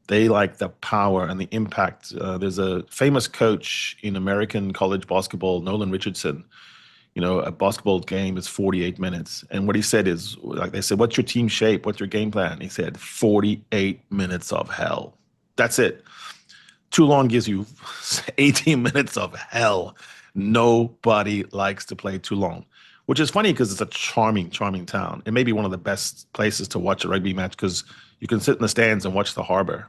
they like the power and the impact. There's a famous coach in American college basketball, Nolan Richardson. A basketball game is 48 minutes. And what he said is, like they said, what's your team shape? What's your game plan? He said, 48 minutes of hell. That's it. Toulon gives you 18 minutes of hell. Nobody likes to play Toulon, which is funny because it's a charming town. It may be one of the best places to watch a rugby match because you can sit in the stands and watch the harbor.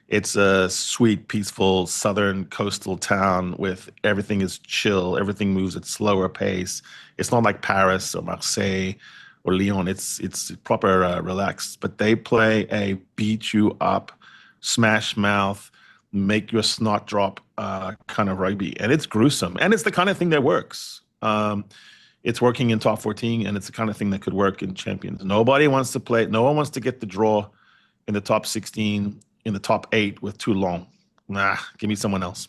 It's a sweet, peaceful, southern coastal town with everything is chill. Everything moves at slower pace. It's not like Paris or Marseille or Lyon. It's proper relaxed. But they play a beat you up, smash mouth, make your snot drop kind of rugby. And it's gruesome. And it's the kind of thing that works. It's working in top 14, and it's the kind of thing that could work in champions. Nobody wants to play. No one wants to get the draw in the top 16, in the top 8 with Toulon. Nah, give me someone else.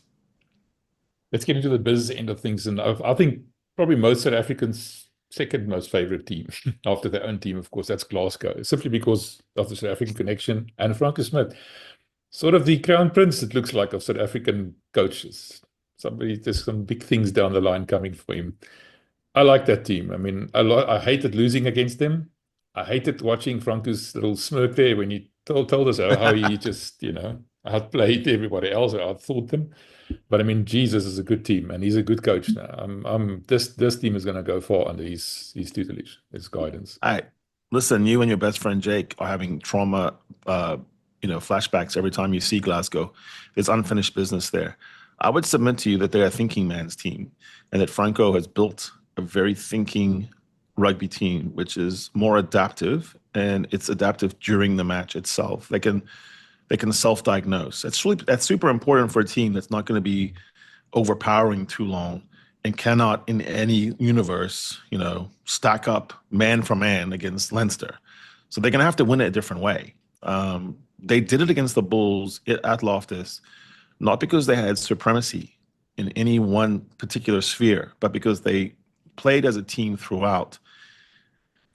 Let's get into the business end of things. And I think probably most South Africans' second most favorite team after their own team, of course, that's Glasgow, simply because of the South African connection and Franco Smith. Sort of the crown prince, it looks like, of South African coaches. There's some big things down the line coming for him. I like that team. I mean, I hated losing against them. I hated watching Franco's little smirk there when he told us how he just, outplayed everybody else or outthought them. But I mean, Jesus is a good team, and he's a good coach now. This team is going to go far under his tutelage, his guidance. Listen, you and your best friend Jake are having trauma, flashbacks every time you see Glasgow. There's unfinished business there. I would submit to you that they're a thinking man's team, and that Franco has built a very thinking rugby team, which is more adaptive, and it's adaptive during the match itself. They can self-diagnose. That's super important for a team that's not going to be overpowering too long and cannot in any universe, stack up man for man against Leinster. So they're going to have to win it a different way. They did it against the Bulls at Loftus, not because they had supremacy in any one particular sphere, but because they played as a team throughout.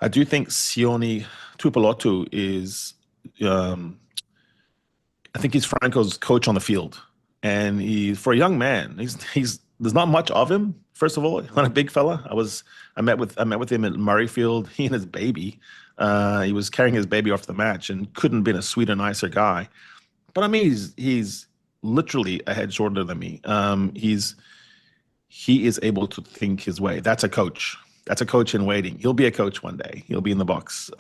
I do think Sione Tuipulotu is, I think he's Franco's coach on the field. And for a young man, there's not much of him. First of all, not a big fella. I met with him at Murrayfield. He and his baby. He was carrying his baby off the match and couldn't have been a sweeter, nicer guy. But I mean, he's literally a head shorter than me. He is able to think his way. That's a coach. That's a coach in waiting. He'll be a coach one day. He'll be in the box.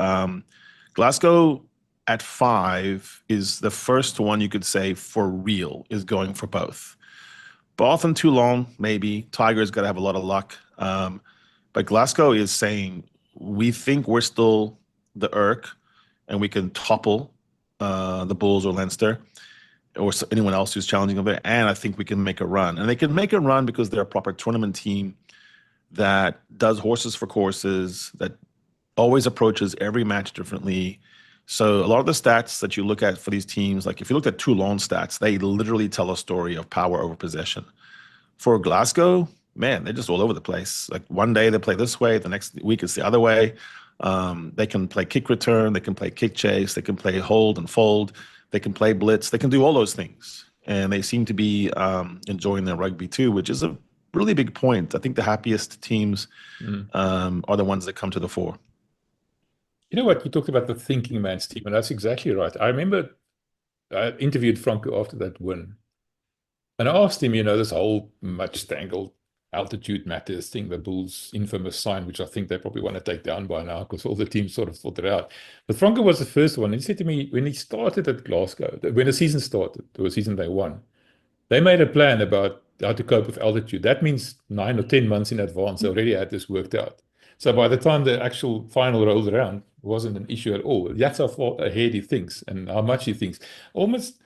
Glasgow at 5 is the first one you could say for real is going for both. Bath and Toulon, maybe. Tiger's got to have a lot of luck. But Glasgow is saying, we think we're still the Urk and we can topple the Bulls or Leinster or anyone else who's challenging them there. And I think we can make a run. And they can make a run because they're a proper tournament team that does horses for courses, that always approaches every match differently. So a lot of the stats that you look at for these teams, like if you looked at Toulon stats, they literally tell a story of power over possession. For Glasgow, man, they're just all over the place. Like one day they play this way, the next week it's the other way. They can play kick return, they can play kick chase, they can play hold and fold, they can play blitz, they can do all those things. And they seem to be enjoying their rugby too, which is a really big point. I think the happiest teams are the ones that come to the fore. You know what? You talked about the thinking man's team, and that's exactly right. I remember I interviewed Franco after that win, and I asked him, this whole much tangled altitude matters thing, the Bulls' infamous sign, which I think they probably want to take down by now because all the teams sort of thought it out. But Franco was the first one. And he said to me, when he started at Glasgow, when the season started, or the season they won, they made a plan about how to cope with altitude. That means 9 or 10 months in advance, they already had this worked out. So by the time the actual final rolled around, it wasn't an issue at all. That's how far ahead he thinks and how much he thinks. Almost,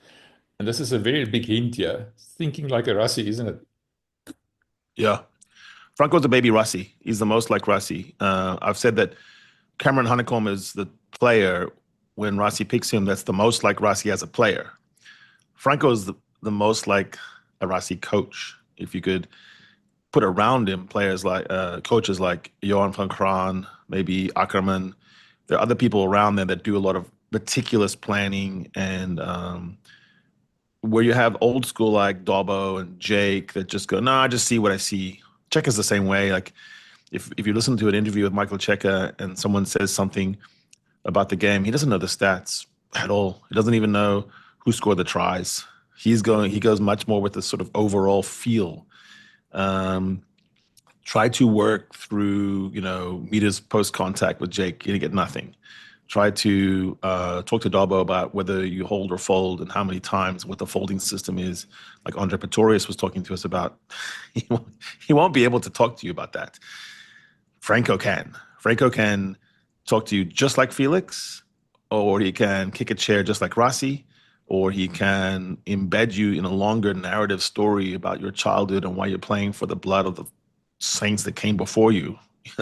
and this is a very big hint here, thinking like a Rassie, isn't it? Yeah. Franco's a baby Rassie. He's the most like Rassie. I've said that Cameron Honeycomb is the player when Rassie picks him that's the most like Rassie as a player. Franco is the most like a Rassie coach. If you could put around him players like coaches like Johan van Kraan, maybe Ackerman. There are other people around there that do a lot of meticulous planning and where you have old school like Dobbo and Jake that just go, no, I just see what I see. Checker's the same way. Like if you listen to an interview with Michael Checker and someone says something about the game, he doesn't know the stats at all. He doesn't even know who scored the tries. He goes much more with the sort of overall feel. Try to work through, meters post contact with Jake, you get nothing. Try to talk to Dobbo about whether you hold or fold and how many times, what the folding system is. Like Andre Pretorius was talking to us about. He won't be able to talk to you about that. Franco can. Franco can talk to you just like Felix, or he can kick a chair just like Rassie, or he can embed you in a longer narrative story about your childhood and why you're playing for the blood of the saints that came before you.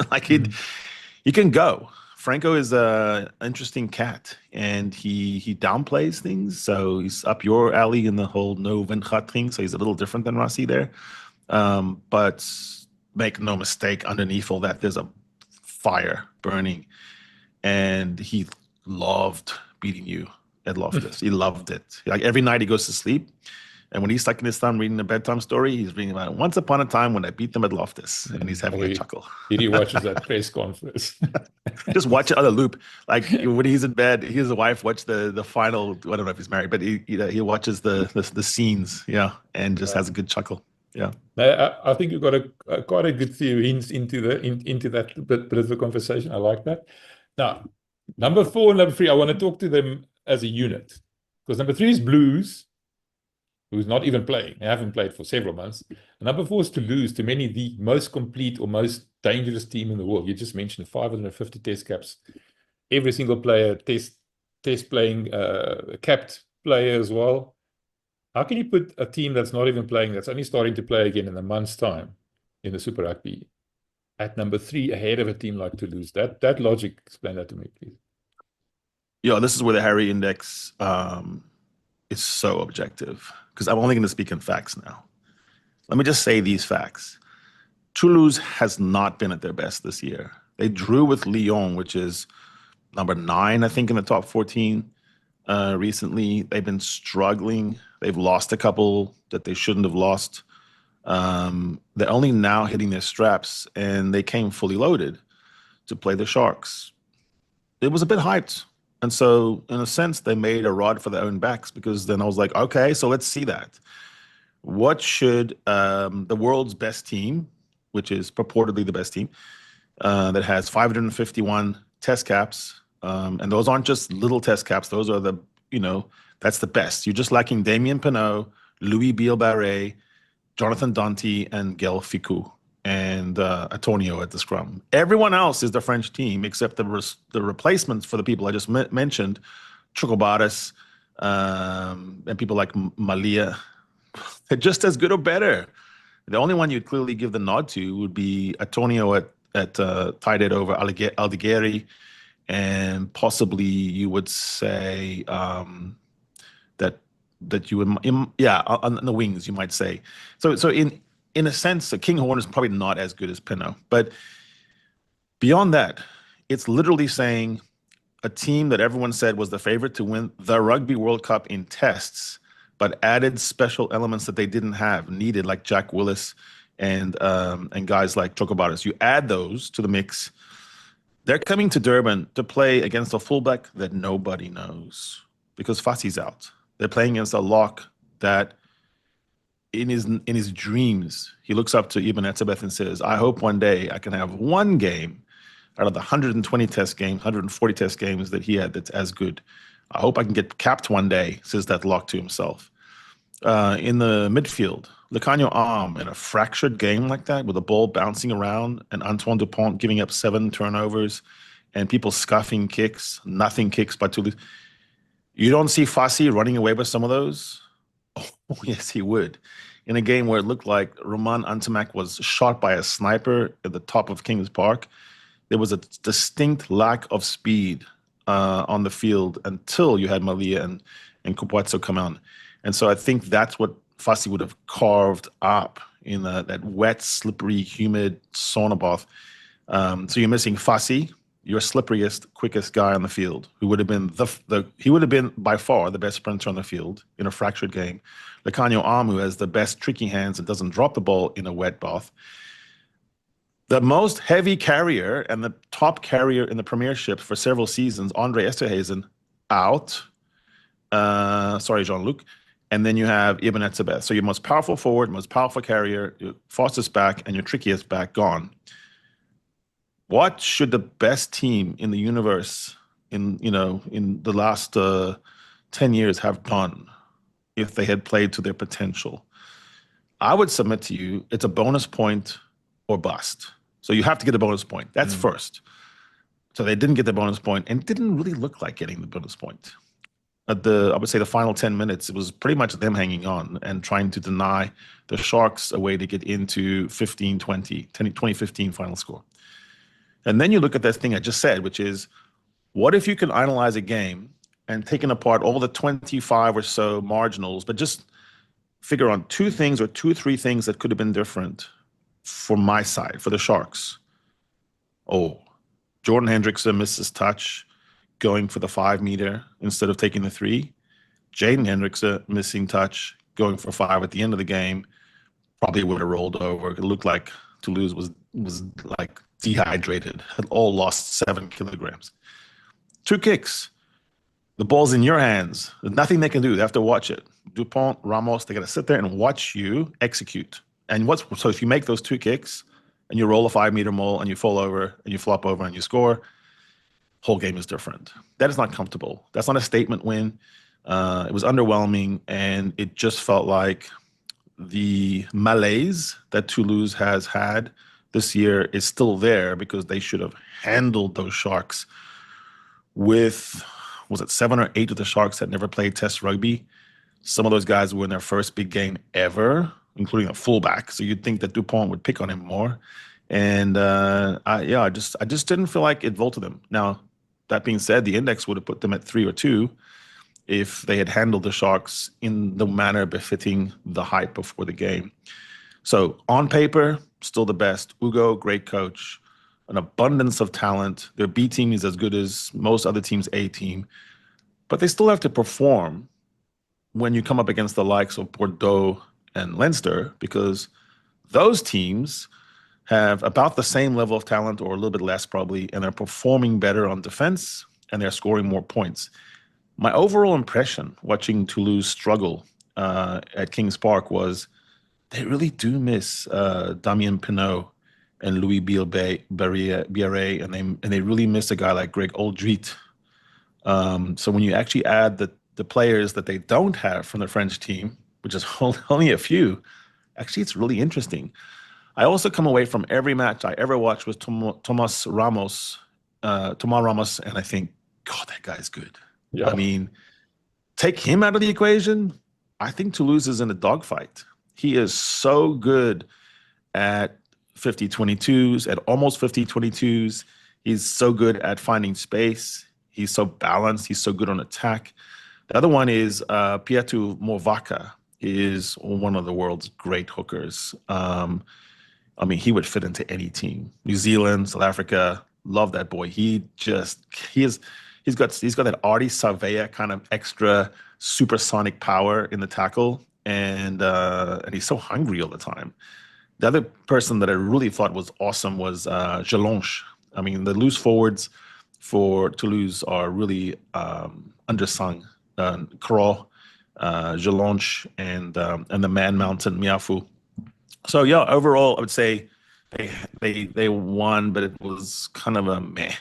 Like he can go. Franco is an interesting cat, and he downplays things. So he's up your alley in the whole no Windgat thing. So he's a little different than Rassie there. But make no mistake, underneath all that, there's a fire burning. And he loved beating you at Loftus. He loved it. Like every night he goes to sleep. And when he's sucking his thumb reading a bedtime story, he's reading about once upon a time when I beat them at Loftus, and he's having a chuckle. He watches that press conference. Just watch it on a loop. Like when he's in bed, he and his wife watch the final. I don't know if he's married, but he watches the scenes, and just has a good chuckle. Yeah, I think you've got quite a good few hints into that bit of the conversation. I like that. Now, number 4 and number 3, I want to talk to them as a unit, because number 3 is Blues, who's not even playing. They haven't played for several months. And number 4 is Toulouse, to many the most complete or most dangerous team in the world. You just mentioned 550 test caps. Every single player test playing, capped player as well. How can you put a team that's not even playing, that's only starting to play again in a month's time in the Super Rugby, at number 3 ahead of a team like Toulouse? That logic, explain that to me, please. Yeah, this is where the Harry Index is so objective, because I'm only going to speak in facts now. Let me just say these facts. Toulouse has not been at their best this year. They drew with Lyon, which is number 9, I think, in the top 14 recently. They've been struggling. They've lost a couple that they shouldn't have lost. They're only now hitting their straps, and they came fully loaded to play the Sharks. It was a bit hyped. And so, in a sense, they made a rod for their own backs, because then I was like, okay, so let's see that. What should the world's best team, which is purportedly the best team, that has 551 test caps, and those aren't just little test caps, those are the, that's the best. You're just lacking Damien Penaud, Louis Biel-Barré, Jonathan Danty, and Gael Ficou, and Antonio at the scrum. Everyone else is the French team except the replacements for the people I just mentioned, Chocobaras, and people like Malia. They're just as good or better. The only one you'd clearly give the nod to would be Antonio at tight end over Aldegheri, and possibly you would say that you would, on the wings, you might say. So in a sense, Kinghorn is probably not as good as Pinot. But beyond that, it's literally saying a team that everyone said was the favorite to win the Rugby World Cup in tests, but added special elements that they didn't have, needed, like Jack Willis and guys like Chocobaras. You add those to the mix. They're coming to Durban to play against a fullback that nobody knows, because Fassi's out. They're playing against a lock that in his dreams, he looks up to Ibn Etzebeth and says, I hope one day I can have one game out of the 120 test games, 140 test games that he had that's as good. I hope I can get capped one day, says that lock to himself. In the midfield, look on your arm in a fractured game like that with the ball bouncing around and Antoine Dupont giving up 7 turnovers and people scuffing kicks, nothing kicks by Toulouse. You don't see Rassie running away with some of those? Oh, yes, he would. In a game where it looked like Roman Antamak was shot by a sniper at the top of Kings Park, there was a distinct lack of speed on the field until you had Malia and Kupuatso come on. And so I think that's what Rassie would have carved up in that wet, slippery, humid sauna bath. So you're missing Rassie, your slipperiest, quickest guy on the field, who would have been he would have been by far the best sprinter on the field in a fractured game. Lecanio Amu has the best tricky hands and doesn't drop the ball in a wet bath. The most heavy carrier and the top carrier in the Premiership for several seasons, Andre Esterhazen, out. Sorry, Jean-Luc. And then you have Ibn Etzebeth. So your most powerful forward, most powerful carrier, your fastest back, and your trickiest back gone. What should the best team in the universe in the last 10 years have done if they had played to their potential? I would submit to you it's a bonus point or bust. So you have to get a bonus point. That's first. So they didn't get the bonus point and didn't really look like getting the bonus point. I would say the final 10 minutes, it was pretty much them hanging on and trying to deny the Sharks a way to get into 2015 final score. And then you look at that thing I just said, which is, what if you can analyze a game and taking apart all the 25 or so marginals, but just figure on 2 things or 2 or 3 things that could have been different for my side, for the Sharks. Oh, Jordan Hendrickson misses touch, going for the 5 meter instead of taking the 3. Jaden Hendrickson missing touch, going for 5 at the end of the game, probably would have rolled over. It looked like Toulouse was like dehydrated, had all lost 7 kilograms. 2 kicks. The ball's in your hands. There's nothing they can do. They have to watch it. Dupont, Ramos, they got to sit there and watch you execute. And so if you make those 2 kicks and you roll a 5 meter mole and you fall over and you flop over and you score, whole game is different. That is not comfortable. That's not a statement win. It was underwhelming, and it just felt like the malaise that Toulouse has had this year is still there because they should have handled those Sharks with, was it 7 or 8 of the Sharks that never played Test rugby? Some of those guys were in their first big game ever, including a fullback. So you'd think that Dupont would pick on him more. And I just didn't feel like it vaulted them. Now, that being said, the index would have put them at 3 or 2 if they had handled the Sharks in the manner befitting the hype before the game. So on paper, still the best. Ugo, great coach, an abundance of talent. Their B team is as good as most other teams' A team, but they still have to perform when you come up against the likes of Bordeaux and Leinster, because those teams have about the same level of talent or a little bit less probably, and they're performing better on defense and they're scoring more points. My overall impression watching Toulouse struggle at Kings Park was they really do miss Damien Pinot and Louis Biarré, and they really miss a guy like Greg Oldreet. So when you actually add the players that they don't have from the French team, which is only a few, actually it's really interesting. I also come away from every match I ever watched with Tomas Ramos, and I think, God, that guy's good. Yeah. I mean, take him out of the equation, I think Toulouse is in a dogfight. He is so good at 50-22s, at almost 50-22s. He's so good at finding space. He's so balanced. He's so good on attack. The other one is Pietu Morvaka. He is one of the world's great hookers. I mean, he would fit into any team. New Zealand, South Africa, love that boy. He's got that Artie Savea kind of extra supersonic power in the tackle, and he's so hungry all the time. The other person that I really thought was awesome was Jelonche. I mean, the loose forwards for Toulouse are really undersung. Craw, Jelonche, and the Man Mountain Miafu. So yeah, overall, I would say they won, but it was kind of a meh.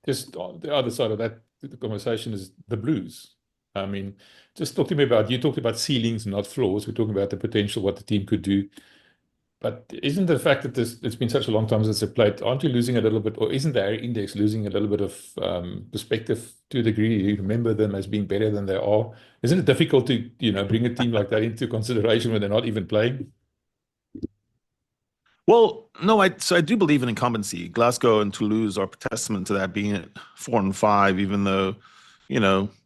Just on the other side of that, the conversation is the Blues. I mean, just talk to me about, you talked about ceilings, not floors. We're talking about the potential, what the team could do. But isn't the fact that it's been such a long time since they played, aren't you losing a little bit, or isn't the Harry Index losing a little bit of perspective to a degree? You remember them as being better than they are. Isn't it difficult to, bring a team like that into consideration when they're not even playing? Well, no, so I do believe in incumbency. Glasgow and Toulouse are testament to that, being at 4 and 5, even though,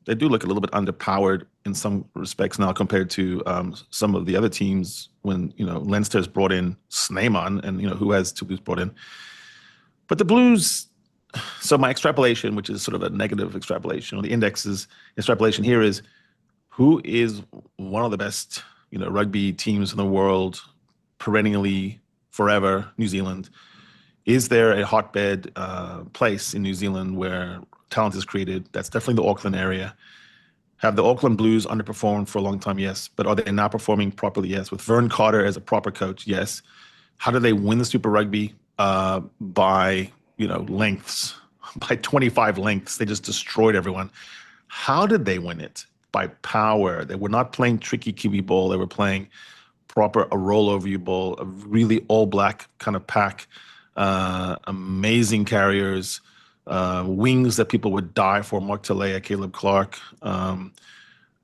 they do look a little bit underpowered in some respects now compared to some of the other teams when, Leinster's brought in Sneeman and, who has Toulouse brought in. But the Blues, so my extrapolation, which is sort of a negative extrapolation, or the index's extrapolation here is, who is one of the best, rugby teams in the world, perennially, forever? New Zealand. Is there a hotbed place in New Zealand where talent is created? That's definitely the Auckland area. Have the Auckland Blues underperformed for a long time? Yes. But are they now performing properly? Yes. With Vern Carter as a proper coach? Yes. How did they win the Super Rugby? By, lengths, by 25 lengths. They just destroyed everyone. How did they win it? By power. They were not playing tricky Kiwi ball. They were playing proper a rollover you ball, a really all black kind of pack, amazing carriers, wings that people would die for. Montpellier, Caleb Clark,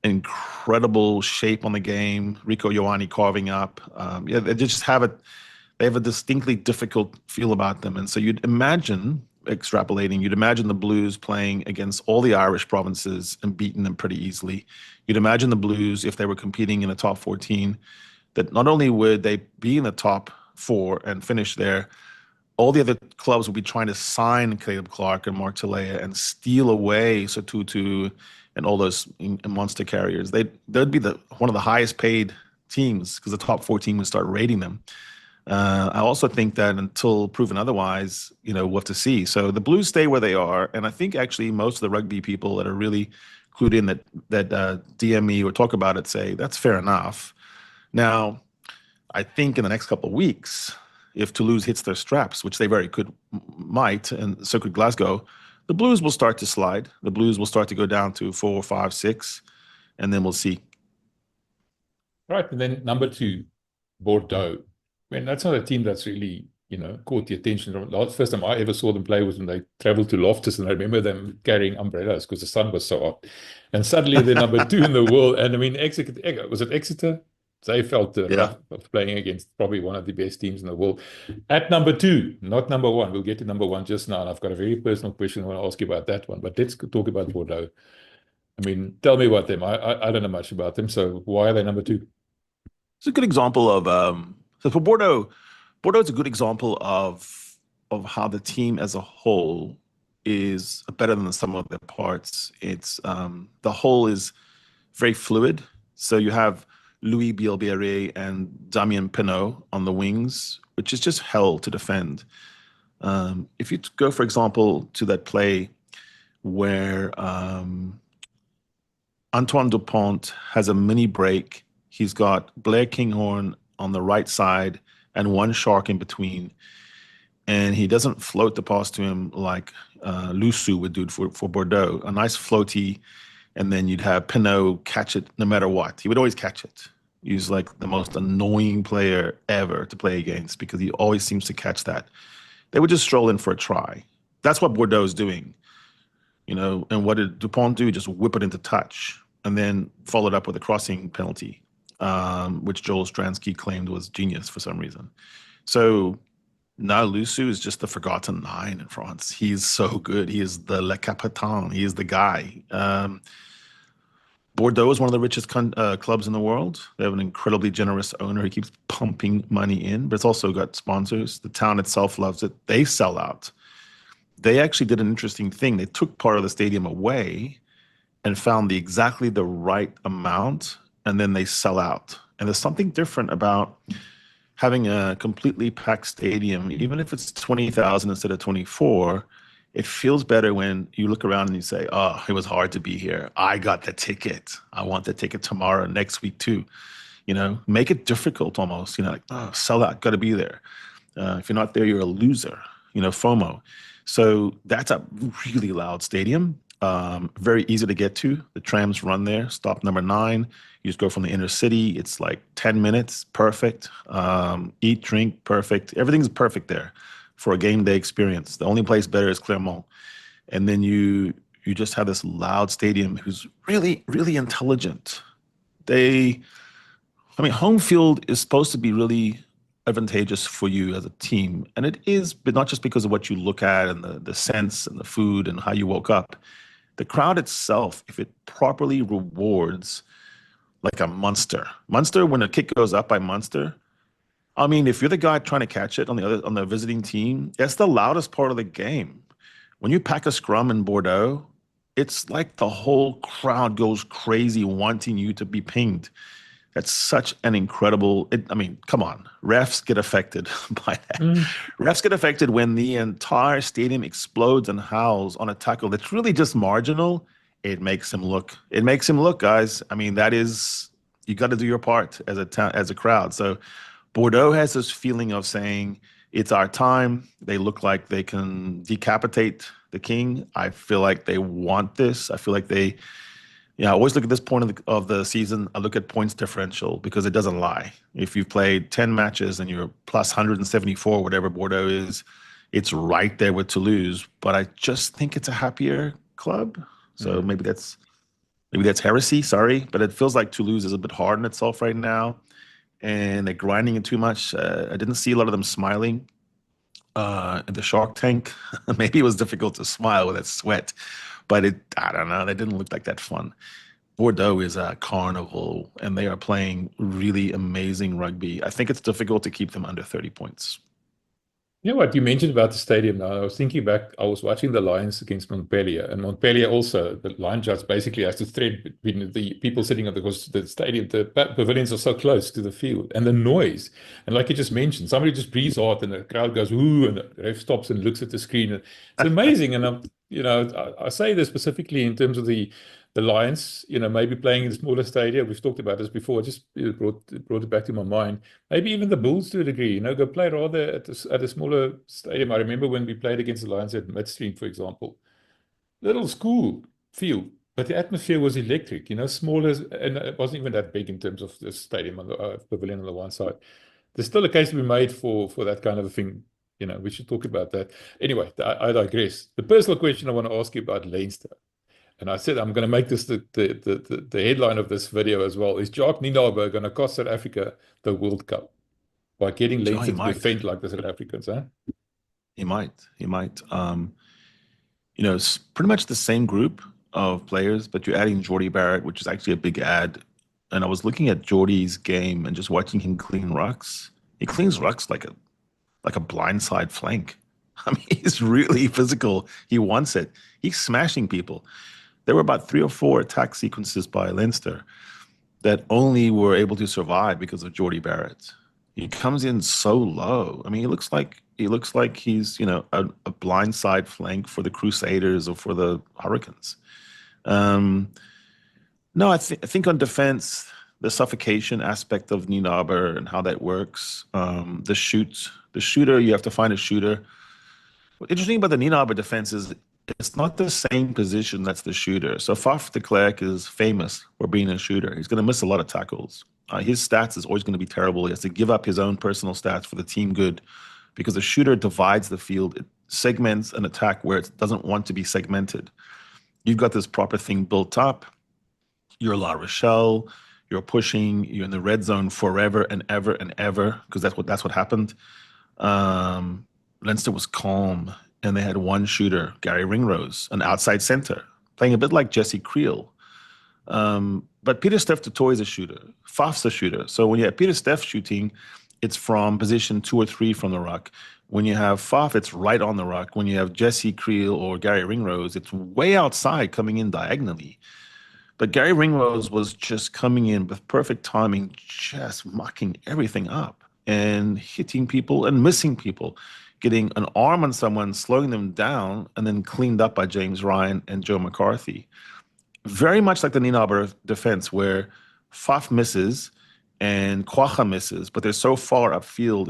incredible shape on the game. Rico Ioane carving up. They just have it. They have a distinctly difficult feel about them, and so you'd imagine, extrapolating, you'd imagine the Blues playing against all the Irish provinces and beating them pretty easily. You'd imagine the Blues, if they were competing in a top 14, that not only would they be in the top 4 and finish there, all the other clubs would be trying to sign Caleb Clark and Mark Talea and steal away Sotutu and all those monster carriers. They'd be one of the highest paid teams because the top 14 would start rating them. I also think that until proven otherwise, we'll have to see. So the Blues stay where they are, and I think actually most of the rugby people that are really clued in that DM me or talk about it say that's fair enough. Now, I think in the next couple of weeks, if Toulouse hits their straps, which they very might, and so could Glasgow, the Blues will start to slide. The Blues will start to go down to 4, 5, 6, and then we'll see. Right, and then number 2, Bordeaux. I mean, that's not a team that's really, caught the attention. The first time I ever saw them play was when they traveled to Loftus, and I remember them carrying umbrellas because the sun was so hot. And suddenly they're number 2 in the world. And I mean, was it Exeter? They felt the rough of playing against probably one of the best teams in the world. At number 2, not number 1. We'll get to number 1 just now. And I've got a very personal question I want to ask you about that one. But let's talk about Bordeaux. I mean, tell me about them. I don't know much about them. So why are they number 2? It's a good example of so for Bordeaux is a good example of how the team as a whole is better than the sum of their parts. It's the whole is very fluid. So you have Louis Bielbiere and Damien Penaud on the wings, which is just hell to defend. If you go, for example, to that play where Antoine Dupont has a mini break, he's got Blair Kinghorn on the right side and one shark in between, and he doesn't float the pass to him like Lusu would do for Bordeaux. A nice floaty, and then you'd have Penaud catch it no matter what. He would always catch it. He's like the most annoying player ever to play against because he always seems to catch that. They would just stroll in for a try. That's what Bordeaux is doing. And what did Dupont do? Just whip it into touch and then followed up with a crossing penalty, which Joel Stransky claimed was genius for some reason. So now Lusu is just the forgotten 9 in France. He's so good. He is the Le Capitaine. He is the guy. Bordeaux is one of the richest clubs in the world. They have an incredibly generous owner. He keeps pumping money in, but it's also got sponsors. The town itself loves it. They sell out. They actually did an interesting thing. They took part of the stadium away and found exactly the right amount, and then they sell out. And there's something different about having a completely packed stadium, even if it's 20,000 instead of 24. It feels better when you look around and you say, oh, it was hard to be here. I got the ticket. I want the ticket tomorrow, next week too. Make it difficult almost, like, oh, sell out, got to be there. If you're not there, you're a loser, FOMO. So that's a really loud stadium. Very easy to get to. The trams run there. Stop number 9. You just go from the inner city. It's like 10 minutes. Perfect. Eat, drink, perfect. Everything's perfect there for a game day experience. The only place better is Clermont. And then you just have this loud stadium who's really, really intelligent. Home field is supposed to be really advantageous for you as a team. And it is, but not just because of what you look at and the sense and the food and how you woke up. The crowd itself, if it properly rewards like a Munster. Munster, when a kick goes up by Munster, I mean, if you're the guy trying to catch it on the visiting team, that's the loudest part of the game. When you pack a scrum in Bordeaux, it's like the whole crowd goes crazy wanting you to be pinged. That's such an incredible, come on. Refs get affected by that. Refs get affected when the entire stadium explodes and howls on a tackle that's really just marginal. It makes him look, guys. I mean, you got to do your part as a crowd. So Bordeaux has this feeling of saying, it's our time. They look like they can decapitate the king. I feel like they want this. I feel like I always look at this point of the season. I look at points differential because it doesn't lie. If you've played 10 matches and you're plus 174, whatever Bordeaux is, it's right there with Toulouse. But I just think it's a happier club. So maybe that's heresy. Sorry, but it feels like Toulouse is a bit hard on itself right now, and they're grinding it too much. I didn't see a lot of them smiling in the Shark Tank. Maybe it was difficult to smile with that sweat. But I don't know, they didn't look like that fun. Bordeaux is a carnival, and they are playing really amazing rugby. I think it's difficult to keep them under 30 points. You know what you mentioned about the stadium now? I was thinking back, I was watching the Lions against Montpellier, and Montpellier also, the line judge basically has to thread between the people sitting at the stadium, the pavilions are so close to the field, and the noise. And like you just mentioned, somebody just breathes hard and the crowd goes, ooh, and the ref stops and looks at the screen. And it's amazing. And I say this specifically in terms of the Lions, maybe playing in the smaller stadium. We've talked about this before. Just brought it back to my mind. Maybe even the Bulls to a degree, go play rather at a smaller stadium. I remember when we played against the Lions at Midstream, for example. Little school field, but the atmosphere was electric, smaller, and it wasn't even that big in terms of the stadium on the pavilion on the one side. There's still a case to be made for that kind of a thing. We should talk about that. Anyway, I digress. The personal question I want to ask you about Leinster. And I said, I'm going to make this the headline of this video as well. Is Jacques Nienaber going to cost South Africa the World Cup by getting Leinster to defend like the South Africans? Huh? He might. It's pretty much the same group of players, but you're adding Geordie Barrett, which is actually a big add. And I was looking at Geordie's game and just watching him clean rucks. He cleans rucks like a blindside flank. I mean, he's really physical. He wants it. He's smashing people. There were about 3 or 4 attack sequences by Leinster that only were able to survive because of Geordie Barrett. He comes in so low. I mean, he looks like he's a blindside flank for the Crusaders or for the Hurricanes. No, I think on defense, the suffocation aspect of Nienaber and how that works. The shooter, you have to find a shooter. What's interesting about the Nienaber defense is it's not the same position that's the shooter. So Faf de Klerk is famous for being a shooter. He's going to miss a lot of tackles. His stats is always going to be terrible. He has to give up his own personal stats for the team good because the shooter divides the field. It segments an attack where it doesn't want to be segmented. You've got this proper thing built up. You're La Rochelle. You're pushing. You're in the red zone forever and ever and ever because that's what happened. Leinster was calm. And they had one shooter, Gary Ringrose, an outside center, playing a bit like Jesse Creel. But Peter Steph Totoy is a shooter. Faf's a shooter. So when you have Peter Steph shooting, it's from position 2 or 3 from the ruck. When you have Faf, it's right on the ruck. When you have Jesse Creel or Gary Ringrose, it's way outside coming in diagonally. But Gary Ringrose was just coming in with perfect timing, just mucking everything up and hitting people and missing people. Getting an arm on someone, slowing them down, and then cleaned up by James Ryan and Joe McCarthy. Very much like the Nienaber defense, where Faf misses, and Quacha misses, but they're so far upfield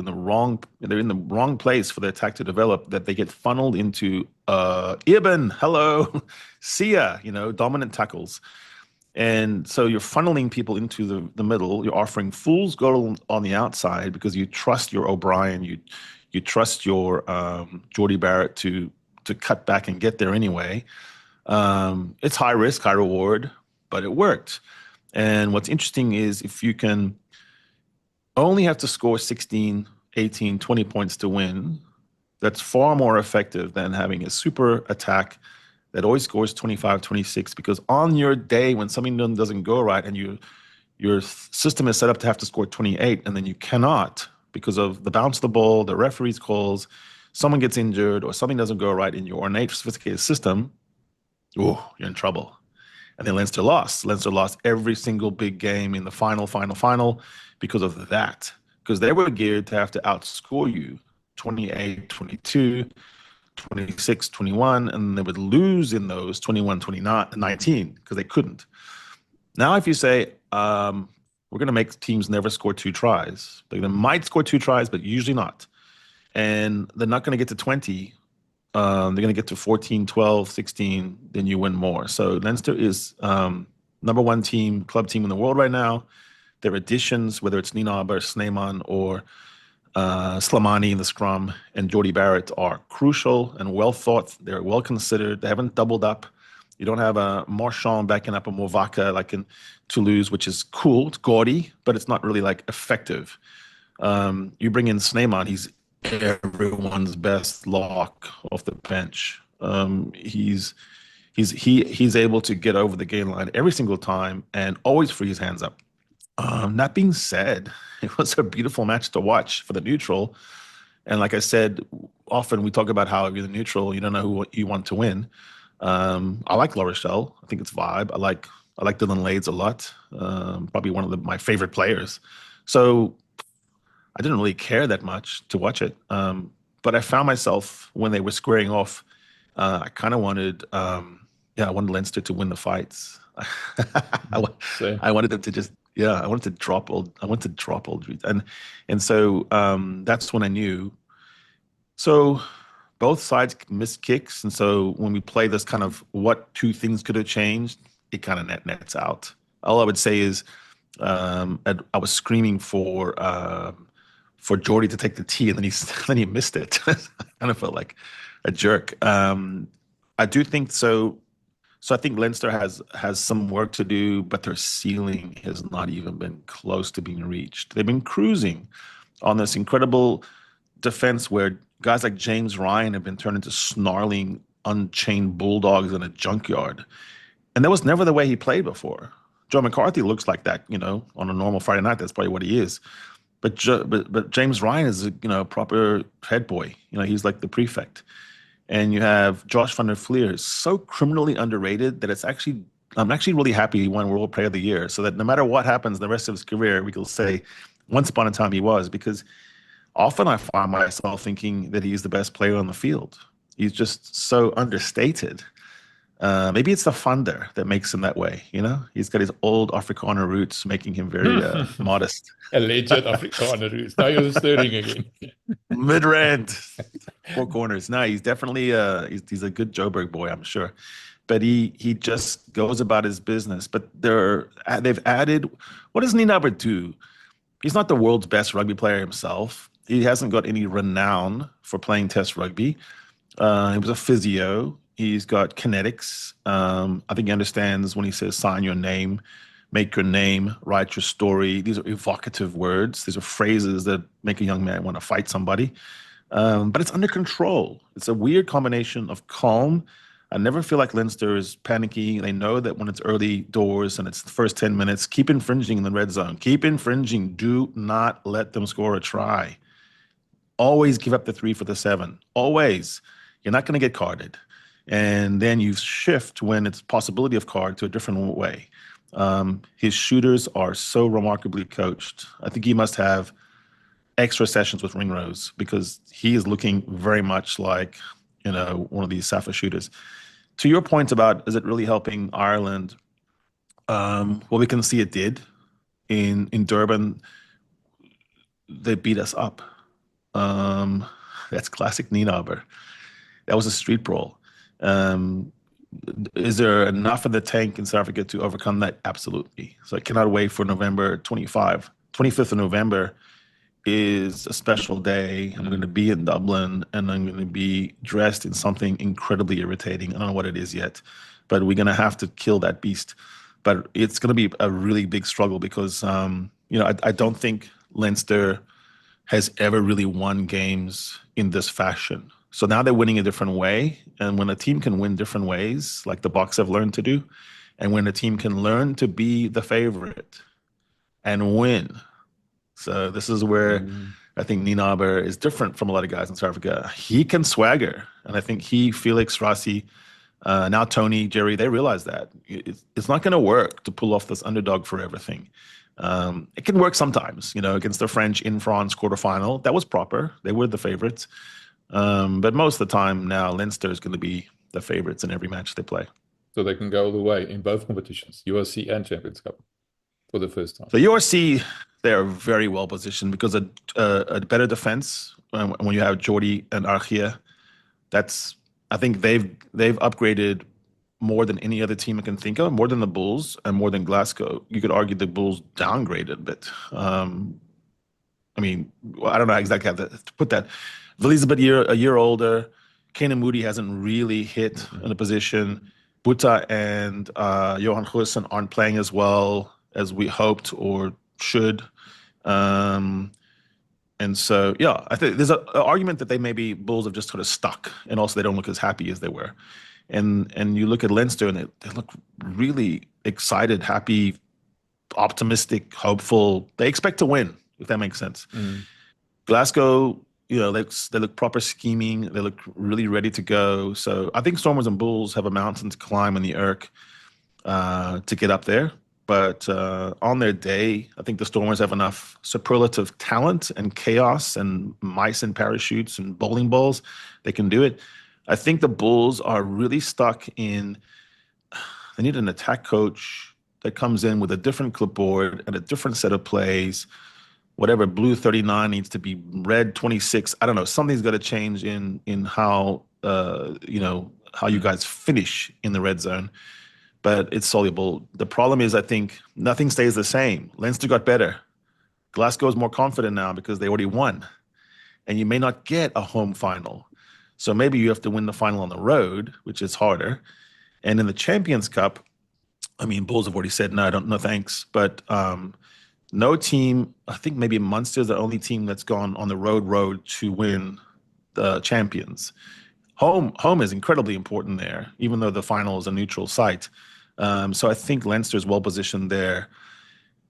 they're in the wrong place for the attack to develop that they get funneled into Ibn, hello, see ya, dominant tackles. And so you're funneling people into the middle. You're offering fool's gold on the outside because you trust your O'Brien, you trust your Geordie Barrett to cut back and get there anyway. It's high risk, high reward, but it worked. And what's interesting is if you can only have to score 16, 18, 20 points to win, that's far more effective than having a super attack that always scores 25, 26, because on your day when something doesn't go right and your system is set up to have to score 28 and then you cannot because of the bounce of the ball, the referee's calls, someone gets injured or something doesn't go right in your ornate, sophisticated system, you're in trouble. And then Leinster lost. Leinster lost every single big game in the final because of that. Because they were geared to have to outscore you 28, 22, 26, 21, and they would lose in those 21, 29, 19 because they couldn't. Now, if you say, we're going to make teams never score 2 tries, they might score 2 tries, but usually not. And they're not going to get to 20. They're going to get to 14, 12, 16, then you win more. So Leinster is number 1 club team in the world right now. Their additions, whether it's Ninaber, Sneeman, or Slimani in the scrum and Geordie Barrett, are crucial and well thought. They're well considered. They haven't doubled up. You don't have a Marchand backing up a Movaka like in Toulouse, which is cool. It's gaudy, but it's not really like effective. You bring in Sneeman, he's everyone's best lock off the bench. He's able to get over the gain line every single time and always free his hands up. That being said, it was a beautiful match to watch for the neutral. And like I said, often we talk about how if you're the neutral, you don't know who you want to win. I like Rochelle. I think it's vibe. I like Dylan Lades a lot. Probably one of my favorite players. So I didn't really care that much to watch it. But I found myself when they were squaring off, I kind of wanted, I wanted Leinster to win the fights. I wanted them to just, I wanted to drop Aldridge. And so that's when I knew. So both sides missed kicks. And so when we play this kind of what 2 things could have changed, it kind of nets out. All I would say is I was screaming for Geordie to take the tee, and then he missed it. I kind of felt like a jerk. I do think so. So I think Leinster has some work to do, but their ceiling has not even been close to being reached. They've been cruising on this incredible defense where guys like James Ryan have been turned into snarling, unchained bulldogs in a junkyard. And that was never the way he played before. Joe McCarthy looks like that, on a normal Friday night. That's probably what he is. But James Ryan is a proper head boy. He's like the prefect. And you have Josh van der Fleer, so criminally underrated that I'm actually really happy he won World Player of the Year, so that no matter what happens the rest of his career, we can say once upon a time he was, because often I find myself thinking that he's the best player on the field. He's just so understated. Maybe it's the funder that makes him that way, He's got his old Afrikaner roots making him very modest. Alleged Afrikaner roots. Now you're stirring again. Mid-rant. 4 corners. No, he's definitely he's a good Joburg boy, I'm sure. But he just goes about his business. But they've added, what does Ninaber do? He's not the world's best rugby player himself. He hasn't got any renown for playing test rugby. He was a physio. He's got kinetics. I think he understands when he says sign your name, make your name, write your story. These are evocative words. These are phrases that make a young man want to fight somebody. But it's under control. It's a weird combination of calm. I never feel like Leinster is panicky. They know that when it's early doors and it's the first 10 minutes, keep infringing in the red zone. Keep infringing. Do not let them score a try. Always give up the 3 for the 7. Always. You're not going to get carded. And then you shift when it's possibility of card to a different way. His shooters are so remarkably coached. I think he must have extra sessions with Ringrose because he is looking very much like, one of these Safa shooters. To your point about, is it really helping Ireland? Well, we can see it did. in Durban, they beat us up. That's classic Nienaber. That was a street brawl. Um, is there enough in the tank in South Africa to overcome that? Absolutely. So I cannot wait for November 25th of November is a special day. I'm going to be in Dublin and I'm going to be dressed in something incredibly irritating. I don't know what it is yet, but we're going to have to kill that beast. But it's going to be a really big struggle because, I don't think Leinster has ever really won games in this fashion. So now they're winning a different way. And when a team can win different ways, like the Boks have learned to do, and when a team can learn to be the favorite and win. So this is where I think Nienaber is different from a lot of guys in South Africa. He can swagger. And I think Felix, Rassie, now Tony, Jerry, they realize that. It's not going to work to pull off this underdog forever thing. It can work sometimes, against the French in France quarterfinal. That was proper. They were the favorites. But most of the time now, Leinster is going to be the favorites in every match they play. So they can go all the way in both competitions, URC and Champions Cup, for the first time. So URC, they're very well positioned because a better defense when you have Jordi and Archia. I think they've upgraded more than any other team I can think of, more than the Bulls and more than Glasgow. You could argue the Bulls downgraded a bit. I don't know exactly how to put that. Vili's a year older. Kane Moody hasn't really hit in a position. Buta and Johan Goosen aren't playing as well as we hoped or should. And so, yeah, I think there's an argument that they maybe Bulls have just sort of stuck, and also they don't look as happy as they were. And you look at Leinster, and they look really excited, happy, optimistic, hopeful. They expect to win, if that makes sense. Glasgow, they look proper scheming. They look really ready to go. So I think Stormers and Bulls have a mountain to climb in the Irk to get up there. But on their day, I think the Stormers have enough superlative talent and chaos and mice and parachutes and bowling balls. They can do it. I think the Bulls are really stuck in, they need an attack coach that comes in with a different clipboard and a different set of plays. Whatever, blue 39 needs to be red 26. I don't know. Something's got to change in how, how you guys finish in the red zone. But it's soluble. The problem is, I think nothing stays the same. Leinster got better. Glasgow is more confident now because they already won. And you may not get a home final. So maybe you have to win the final on the road, which is harder. And in the Champions Cup, Bulls have already said, no thanks. But no team, I think maybe Munster's the only team that's gone on the road to win the champions. Home is incredibly important there, even though the final is a neutral site. So I think Leinster is well positioned there.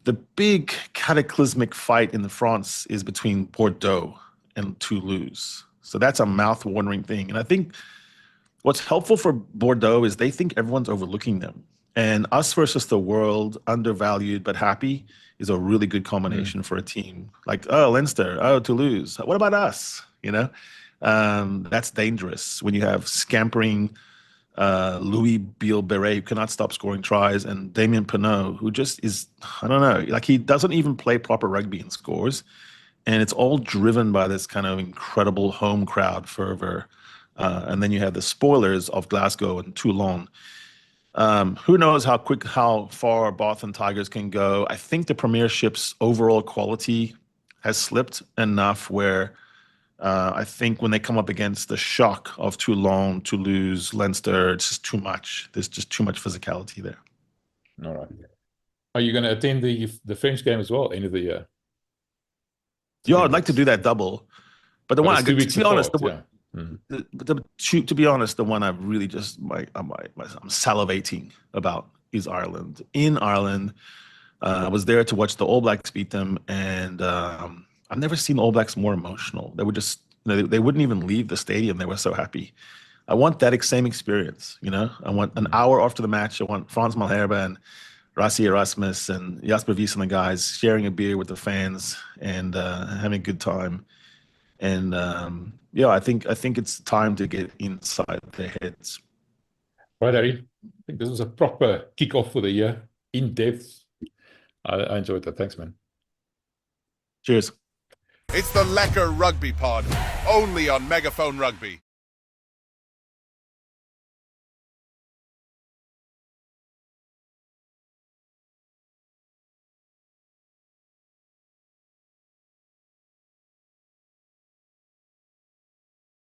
The big cataclysmic fight in the France is between Bordeaux and Toulouse. So that's a mouth-watering thing. And I think what's helpful for Bordeaux is they think everyone's overlooking them. And us versus the world, undervalued but happy, is a really good combination for a team. Like, Leinster, Toulouse. What about us? That's dangerous when you have scampering Louis Biel-Beret, who cannot stop scoring tries, and Damien Penaud, who just is, I don't know, like he doesn't even play proper rugby and scores. And it's all driven by this kind of incredible home crowd fervor. And then you have the spoilers of Glasgow and Toulon. Who knows how far Bath and Tigers can go. I think the Premiership's overall quality has slipped enough where I think when they come up against the shock of Toulon, Toulouse, Leinster, it's just too much. There's just too much physicality there. All right. Are you going to attend the French game as well, end of the year? Yeah, I'd like to do that double. But the one, to be honest, to be honest, the one I've really just I'm salivating about is Ireland. In Ireland, I was there to watch the All Blacks beat them, and I've never seen All Blacks more emotional. They were just, they wouldn't even leave the stadium. They were so happy. I want that same experience. I want an hour after the match. I want Frans Malherbe and Rassie Erasmus and Jasper Wies and the guys sharing a beer with the fans and having a good time. And I think it's time to get inside their heads. Right, Harry. I think this was a proper kick-off for the year, in depth. I enjoyed that. Thanks, man. Cheers. It's the Lekker Rugby Pod, only on Megaphone Rugby.